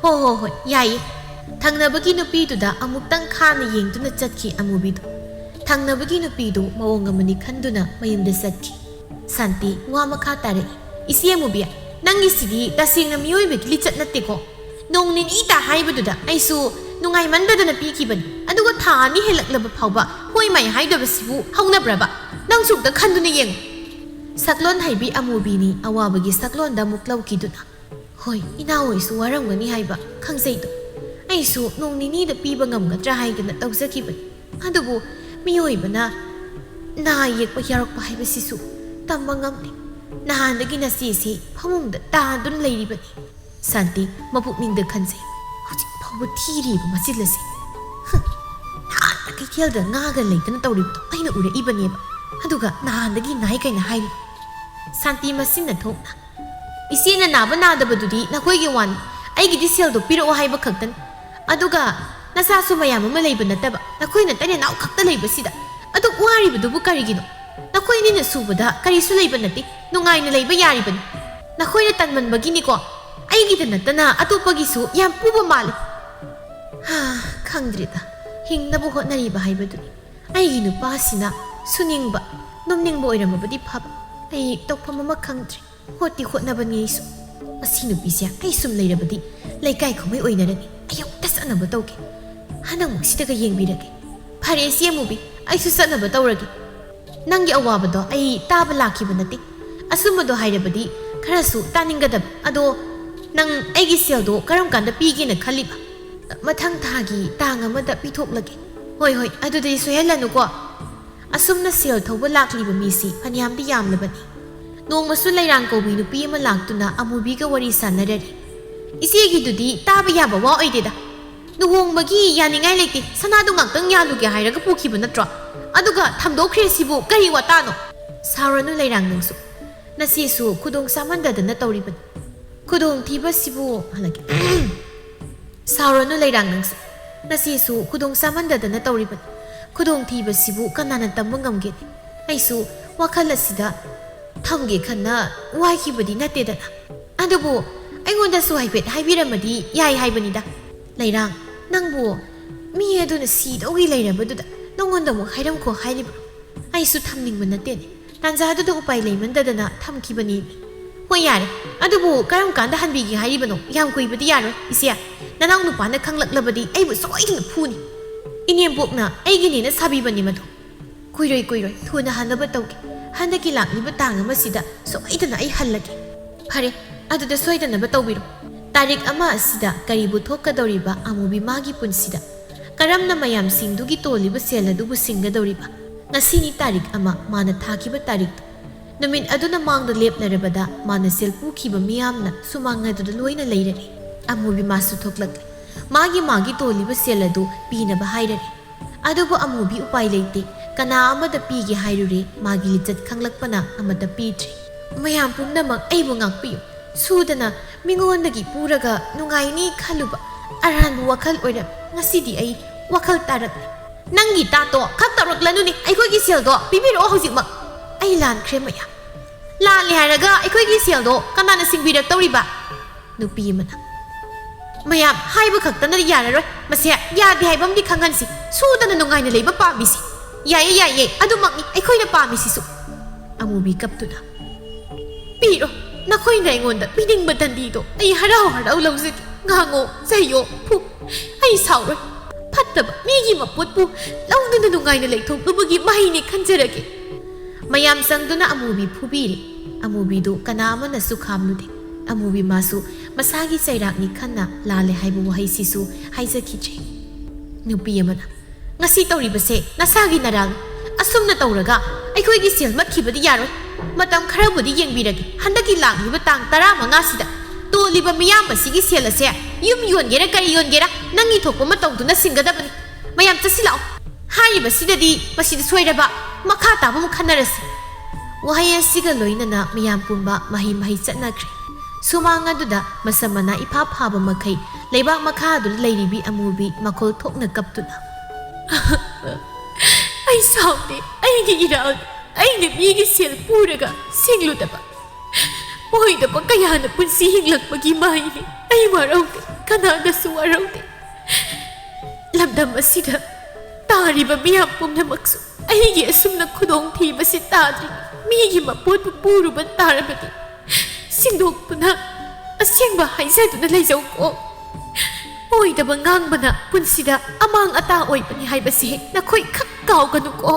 ꯍꯣꯏ ꯌꯥꯏꯌꯦ ꯊꯪꯅꯕꯒꯤ ꯅꯨꯄꯤꯗꯨꯗ ꯑꯃꯨꯛꯇꯪ ꯈꯥꯅ ꯌꯦꯡꯗꯨꯅ ꯆꯠꯈꯤ ꯑꯃꯨꯕꯤꯗꯨ ꯊꯪꯅꯕꯒꯤ ꯅꯨꯄꯤꯗꯨ ꯃꯑꯣꯡ ꯑꯃꯅꯤ ꯈꯟꯗꯨꯅ ꯃꯌꯨꯝꯗ ꯆꯠꯈꯤ ꯁꯥꯟꯇꯤ ꯋꯥ ꯃꯈꯥ ꯇꯥꯔꯛꯏ ꯏꯆꯦ ꯑꯃꯨꯕꯤ ꯅꯪꯒꯤꯁꯤꯗꯤ ꯇꯁꯦꯡꯅ ꯃꯤꯑꯣꯏꯕꯒꯤ ꯂꯤꯆꯠ ꯅꯠꯇꯦꯀꯣ ꯅꯣꯡ ꯅꯤꯅꯤꯇ ꯍꯥꯏꯕꯗꯨꯗ ꯑꯩꯁꯨ ꯅꯨꯡꯉꯥꯏꯃꯟꯗꯗꯅ ꯄꯤꯈꯤꯕꯅꯤ ꯑꯗꯨꯒ ꯊꯥ 2 ꯍꯦꯜꯂꯛꯂꯕ ꯐꯥꯎꯕ ꯍꯣꯏ ꯃꯥꯏ ꯍꯥꯏꯗꯕꯁꯤꯕꯨ ꯍꯧꯅꯕ꯭ꯔꯕ ꯅꯪꯁꯨ ꯑꯝꯇ ꯈꯟꯗꯨꯅ ꯌꯦꯡꯉꯨ ꯁꯛꯂꯣꯟ ꯍꯩꯕꯤ ꯑꯃꯨꯕꯤꯅꯤ ꯑꯋꯥꯕꯒꯤ ꯁꯛꯂꯣꯟꯗ ꯑꯃꯨꯛ ꯂꯧꯈꯤꯗꯨꯅ ꯍꯣꯏ ꯏꯅꯥꯎꯍꯣꯏꯁꯨ ꯋꯥꯔꯝꯒꯅꯤ ꯍꯥꯏꯕ ꯈꯪꯖꯩꯗꯣ ꯑꯩꯁꯨ ꯅꯣꯡ ꯅꯤꯅꯤꯗ ꯄꯤꯕ ꯉꯝꯒꯗ꯭ꯔꯥ ꯍꯥꯏꯗꯅ ꯇꯧꯖꯈꯤꯕꯅꯤ ꯑꯗꯨꯕꯨ ꯃꯤꯑꯣꯏꯕꯅ ꯅꯥ ꯌꯦꯛꯄ ꯌꯥꯎꯔꯛꯄ ꯍꯥꯏꯕꯁꯤꯁꯨ ꯇꯝꯕ ꯉꯝꯗꯦ ꯅꯍꯥꯟꯗꯒꯤ ꯅꯆꯦꯁꯤ ꯐꯃꯨꯡꯗ ꯇꯥꯗꯨꯅ ꯂꯩꯔꯤꯕꯅꯤ ꯁꯥꯟꯇꯤ ꯃꯄꯨꯛꯅꯤꯡꯗ ꯈꯟꯖꯩ ꯍꯧꯖꯤꯛ ꯐꯥꯎꯕ ꯊꯤꯔꯤꯕ ꯃꯆꯤꯜ ꯑꯁꯤ ꯅꯍꯥꯟꯅ ꯀꯩꯊꯦꯜꯗ ꯉꯥꯒ ꯂꯩꯗꯅ ꯇꯧꯔꯤꯕꯗꯣ ꯑꯩꯅ ꯎꯔꯛꯏꯕꯅꯦꯕ ꯑꯗꯨꯒ ꯅꯍꯥꯟꯗꯒꯤ ꯅꯥꯏ ꯀꯩꯅ ꯍꯥꯏꯔꯤ ꯁꯥꯟꯇꯤ ꯃꯁꯤꯡꯅ ꯊꯣꯛꯅ ꯏꯆꯦꯅ ꯅꯥꯕ ꯅꯥꯗꯕꯗꯨꯗꯤ ꯅꯈꯣꯏꯒꯤ ꯋꯥꯅꯤ ꯑꯩꯒꯤꯗꯤ ꯁꯦꯜꯗꯣ ꯄꯤꯔꯛꯑꯣ ꯍꯥꯏꯕ ꯈꯛꯇꯅꯤ ꯑꯗꯨꯒ ꯅꯆꯥꯁꯨ ꯃꯌꯥꯝ ꯑꯃ ꯂꯩꯕ ꯅꯠꯇꯕ ꯅꯈꯣꯏꯅ ꯇꯔꯦꯠꯅꯥꯎ ꯈꯛꯇ ꯂꯩꯕꯁꯤꯗ ꯑꯗꯨꯛ ꯋꯥꯔꯤꯕꯗꯨꯕꯨ ꯀꯔꯤꯒꯤꯅꯣ ꯅꯈꯣꯏꯅꯤꯅ ꯁꯨꯕꯗ ꯀꯔꯤꯁꯨ ꯂꯩꯕ ꯅꯠꯇꯦ ꯅꯨꯡꯉꯥꯏꯅ ꯂꯩꯕ ꯌꯥꯔꯤꯕꯅꯤ ꯅꯈꯣꯏꯅ ꯇꯟꯃꯟꯕꯒꯤꯅꯤꯀꯣ ꯑꯩꯒꯤꯗ ꯅꯠꯇꯅ ꯑꯇꯣꯞꯄꯒꯤꯁꯨ ꯌꯥꯝ ꯄꯨꯕ ꯃꯥꯜꯂꯤ ꯈꯪꯗ꯭ꯔꯤꯗ ꯍꯤꯡꯅꯕ ꯍꯣꯠꯅꯔꯤꯕ ꯍꯥꯏꯕꯗꯨꯅꯤ ꯑꯩꯒꯤ ꯅꯨꯄꯥꯁꯤꯅ ꯁꯨꯅꯤꯡꯕ ꯅꯨꯝꯅꯤꯡꯕ ꯑꯣꯏꯔꯝꯃꯕꯗꯤ ꯐꯕ ꯑꯩ ꯇꯧꯐꯝ ꯑꯃ ꯈꯪꯗ꯭ꯔꯤ ꯍꯣꯠꯇꯤ ꯍꯣꯠꯅꯕꯅꯤ ꯑꯩꯁꯨ ꯃꯁꯤ ꯅꯨꯄꯤꯁꯦ ꯑꯩ ꯁꯨꯝ ꯂꯩꯔꯕꯗꯤ ꯂꯩꯀꯥꯏ ꯈꯨꯃꯩ ꯑꯣꯏꯅꯔꯅꯤ ꯑꯩ ꯑꯃꯨꯛꯇ ꯆꯠꯅꯕ ꯇꯧꯒꯦ ꯍꯟꯗꯛꯃꯨꯛꯁꯤꯗꯒ ꯌꯦꯡꯕꯤꯔꯒꯦ ꯐꯔꯦ ꯏꯆꯦ ꯑꯃꯨꯕꯤ ꯑꯩꯁꯨ ꯆꯠꯅꯕ ꯇꯧꯔꯒꯦ ꯅꯪꯒꯤ ꯑꯋꯥꯕꯗꯣ ꯑꯩ ꯇꯥꯕ ꯂꯥꯛꯈꯤꯕ ꯅꯠꯇꯦ ꯑꯁꯨꯝꯕꯗꯣ ꯍꯥꯏꯔꯕꯗꯤ ꯈꯔꯁꯨ ꯇꯥꯅꯤꯡꯒꯗꯕ ꯑꯗꯣ ꯅꯪ ꯑꯩꯒꯤ ꯁꯦꯜꯗꯣ ꯀꯔꯝ ꯀꯥꯟꯗ ꯄꯤꯒꯦꯅ ꯈꯜꯂꯤꯕ ꯃꯊꯪ ꯊꯥꯒꯤ ꯇꯥꯡ ꯑꯃꯗ ꯄꯤꯊꯣꯛꯂꯒꯦ ꯍꯣꯏ ꯍꯣꯏ ꯑꯗꯨꯗꯤ ꯁꯣꯏꯍꯜꯂꯅꯨꯀꯣ ꯑꯁꯨꯝꯅ ꯁꯦꯜ ꯊꯧꯕ ꯂꯥꯛꯂꯤꯕ ꯃꯤꯁꯤ ꯐꯅꯌꯥꯝꯗꯤ ꯌꯥꯝꯂꯕꯅꯤ ꯅꯣꯡꯃꯁꯨ ꯂꯩꯔꯥꯡ ꯀꯧꯕꯤ ꯅꯨꯄꯤ ꯑꯃ ꯂꯥꯛꯇꯨꯅ ꯑꯃꯨꯕꯤꯒ ꯋꯥꯔꯤ ꯁꯥꯟꯅꯔꯔꯤ ꯏꯆꯦꯒꯤꯗꯨꯗꯤ ꯇꯥꯕ ꯌꯥꯕ ꯋꯥ ꯑꯣꯏꯗꯦꯗ ꯂꯨꯍꯣꯡꯕꯒꯤ ꯌꯥꯅꯤꯡꯉꯥꯏ ꯂꯩꯇꯦ ꯁꯅꯥꯗꯨ ꯉꯥꯛꯇꯪ ꯌꯥꯜꯂꯨꯒꯦ ꯍꯥꯏꯔꯒ ꯄꯨꯈꯤꯕ ꯅꯠꯇ꯭ꯔꯣ ꯑꯗꯨꯒ ꯊꯝꯗꯣꯛꯈ꯭ꯔꯦ ꯁꯤꯕꯨ ꯀꯔꯤ ꯋꯥꯇꯥꯅꯣ ꯁꯥꯎꯔꯅꯨ ꯂꯩꯔꯥꯡ ꯅꯪꯁꯨ ꯅꯆꯦꯁꯨ ꯈꯨꯗꯣꯡ ꯆꯥꯃꯟꯗꯗꯅ ꯇꯧꯔꯤꯕꯅꯤ ꯈꯨꯗꯣꯡ ꯊꯤꯕꯁꯤꯕꯨ ꯍꯜꯂꯛꯀꯦ ꯁꯥꯎꯔꯅꯨ ꯂꯩꯔꯥꯡ ꯅꯪꯁꯨ ꯅꯆꯦꯁꯨ ꯈꯨꯗꯣꯡ ꯆꯥꯃꯟꯗꯗꯅ ꯇꯧꯔꯤꯕꯅꯤ ꯈꯨꯗꯣꯡ ꯊꯤꯕꯁꯤꯕꯨ ꯀꯅꯥꯅ ꯇꯝꯕ ꯉꯝꯒꯦ ꯑꯩꯁꯨ ꯋꯥꯈꯜ ꯑꯁꯤꯗ ꯊꯝꯒꯦ ꯈꯟꯅ ꯋꯥꯏꯈꯤꯕꯗꯤ ꯅꯠꯇꯦꯗꯅ ꯑꯗꯨꯕꯨ ꯑꯩꯉꯣꯟꯗꯁꯨ ꯍꯥꯏꯐꯦꯠ ꯍꯥꯏꯕꯤꯔꯝꯃꯗꯤ ꯌꯥꯏ ꯍꯥꯏꯕꯅꯤꯗ ꯂꯩꯔꯥꯡ ꯅꯪꯕꯨ ꯃꯤ ꯑꯗꯨꯅ ꯁꯤꯗꯧꯒꯤ ꯂꯩꯔꯕꯗꯨꯗ ꯅꯪꯉꯣꯟꯗ ꯑꯃꯨꯛ ꯍꯥꯏꯔꯝꯈꯣ ꯍꯥꯏꯔꯤꯕ꯭ꯔꯣ ꯑꯩꯁꯨ ꯊꯝꯅꯤꯡꯕ ꯅꯠꯇꯦꯅꯦ ꯇꯥꯟꯖꯥꯗꯨꯗ ꯎꯄꯥꯏ ꯂꯩꯃꯟꯗꯗꯅ ꯊꯝꯈꯤꯕꯅꯤ ꯍꯣꯏ ꯌꯥꯔꯦ ꯑꯗꯨꯕꯨ ꯀꯔꯝ ꯀꯥꯟꯗ ꯍꯟꯕꯤꯒꯦ ꯍꯥꯏꯔꯤꯕꯅꯣ ꯌꯥꯝ ꯀꯨꯏꯕꯗꯤ ꯌꯥꯔꯣꯏ ꯏꯆꯦ ꯅꯅꯥꯎ ꯅꯨꯄꯥꯅ ꯈꯪꯂꯛꯂꯕꯗꯤ ꯑꯩꯕꯨ ꯁꯣꯏꯗꯅ ꯐꯨꯅꯤ ꯏꯅꯦꯝꯕꯣꯛꯅ ꯑꯩꯒꯤꯅꯦꯅ ꯁꯥꯕꯤꯕꯅꯤ ꯃꯗꯨ ꯀꯨꯏꯔꯣꯏ ꯊꯨꯅ ꯍꯟꯅꯕ ꯇꯧꯒꯦ ꯍꯟꯗꯛꯀꯤ ꯂꯥꯛꯂꯤꯕ ꯇꯥꯡ ꯑꯃꯁꯤꯗ ꯁꯣꯏꯗꯅ ꯑꯩ ꯍꯜꯂꯒꯦ ꯐꯔꯦ ꯑꯗꯨꯗ ꯁꯣꯏꯗꯅꯕ ꯇꯧꯕꯤꯔꯣ ꯇꯥꯔꯤꯛ ꯑꯃ ꯑꯁꯤꯗ ꯀꯔꯤꯕꯨ ꯊꯣꯛꯀꯗꯧꯔꯤꯕ ꯑꯃꯨꯕꯤ ꯃꯥꯒꯤ ꯄꯨꯟꯁꯤꯗ ꯀꯔꯝꯅ ꯃꯌꯥꯝꯁꯤꯡꯗꯨꯒꯤ ꯇꯣꯜꯂꯤꯕ ꯁꯦꯜ ꯑꯗꯨꯕꯨ ꯁꯤꯡꯒꯗꯧꯔꯤꯕ ꯉꯁꯤꯅꯤ ꯇꯥꯔꯤꯛ ꯑꯃ ꯃꯥꯅ ꯊꯥꯈꯤꯕ ꯇꯥꯔꯤꯛꯇꯨ ꯅꯨꯃꯤꯠ ꯑꯗꯨꯅ ꯃꯥꯡꯗ ꯂꯦꯞꯂꯔꯕꯗ ꯃꯥꯅ ꯁꯦꯜ ꯄꯨꯈꯤꯕ ꯃꯤꯌꯥꯝꯅ ꯁꯨꯃꯥꯡ ꯑꯗꯨꯗ ꯂꯣꯏꯅ ꯂꯩꯔꯔꯤ ꯑꯃꯨꯕꯤ ꯃꯥꯁꯨ ꯊꯣꯛꯂꯛꯂꯦ मागी तोलिब सेल अदु पीनब हाइररे अदुबु अमुबी उपाय लेते कना अमद पीगे हाइरुरे मागी लिचत खंगलकपना अमद पीद्रे मयाम पुमनमक अइबु ngakpiyu Sudna मिंगोंदगी पुरगा नुंगाइनी खलुबा अरानबु वखल ओइरा ngasidi ai wakal tarak nangi tato khak tarak lanuni aikoi gi sel do pibiro hojik mak ai lan kremaya lan li haraga aikoi gi sel do kanana singbirak tawriba nupi mana mayam haiba khaktana yararoi mase yadi haibam di khangansi sudana nungaina leiba pamisi yaye adumakni aikoi na pamisi su amubi kaptuna piro nakoi na ingonda pining batandi do ai harau lawzi ngango sayo pu ai sauroi fattaba migi mapotpu lauduna nungaina leithokubagi mahini khanjarage mayam sangduna amubi phubiri amubi do kanama na su khamnude amubi masu masagi sairakni khanna lale haibu wahai sisu haizakhiche nupi amana ngasi tawribase nasagi narang asumna tawraga aikoi gi sel makhibadi yaroi matam kharabudi yengbirage handaki langliba tang 15 sida तोलिबा मियाम बसिगी सेलसे yum योनगेरा करी योनगेरा नंगी थोको मतौदुना सिंगदबनी मयाम तसिलाओ हाइबा सिददी मसिद सोइरबा मखा ताबा मुखनरसि वहाय सिगा लोइनना मियाम पुंबा मही चटनाख्रे सुमांग अदुदा मसमना इफा फाबा मखै लेबा मखा अदु लेरिबी अमुबी मखोल थोकना कपतुना आई Southey आईगी इराग आईने मिगी cell पुरगा सिंगलुदबा Moeed कयान पुंसी हिंगलकपगी माइने आई वारौते कनादसु वारौते लमदम असिदा तारिबा मियाम पुमनमक्सु आईगी असुमना खुदोंग थीबसि ताद्रि मीगी मपोत पुरुबा तारबदि सिंदोकपुना असेंबा हाइजादुना लेजौको मोहिदबा ngangbana पुंसिदा अमांग अता ओइबनि हाइबसि नखोइ खक कावगनुको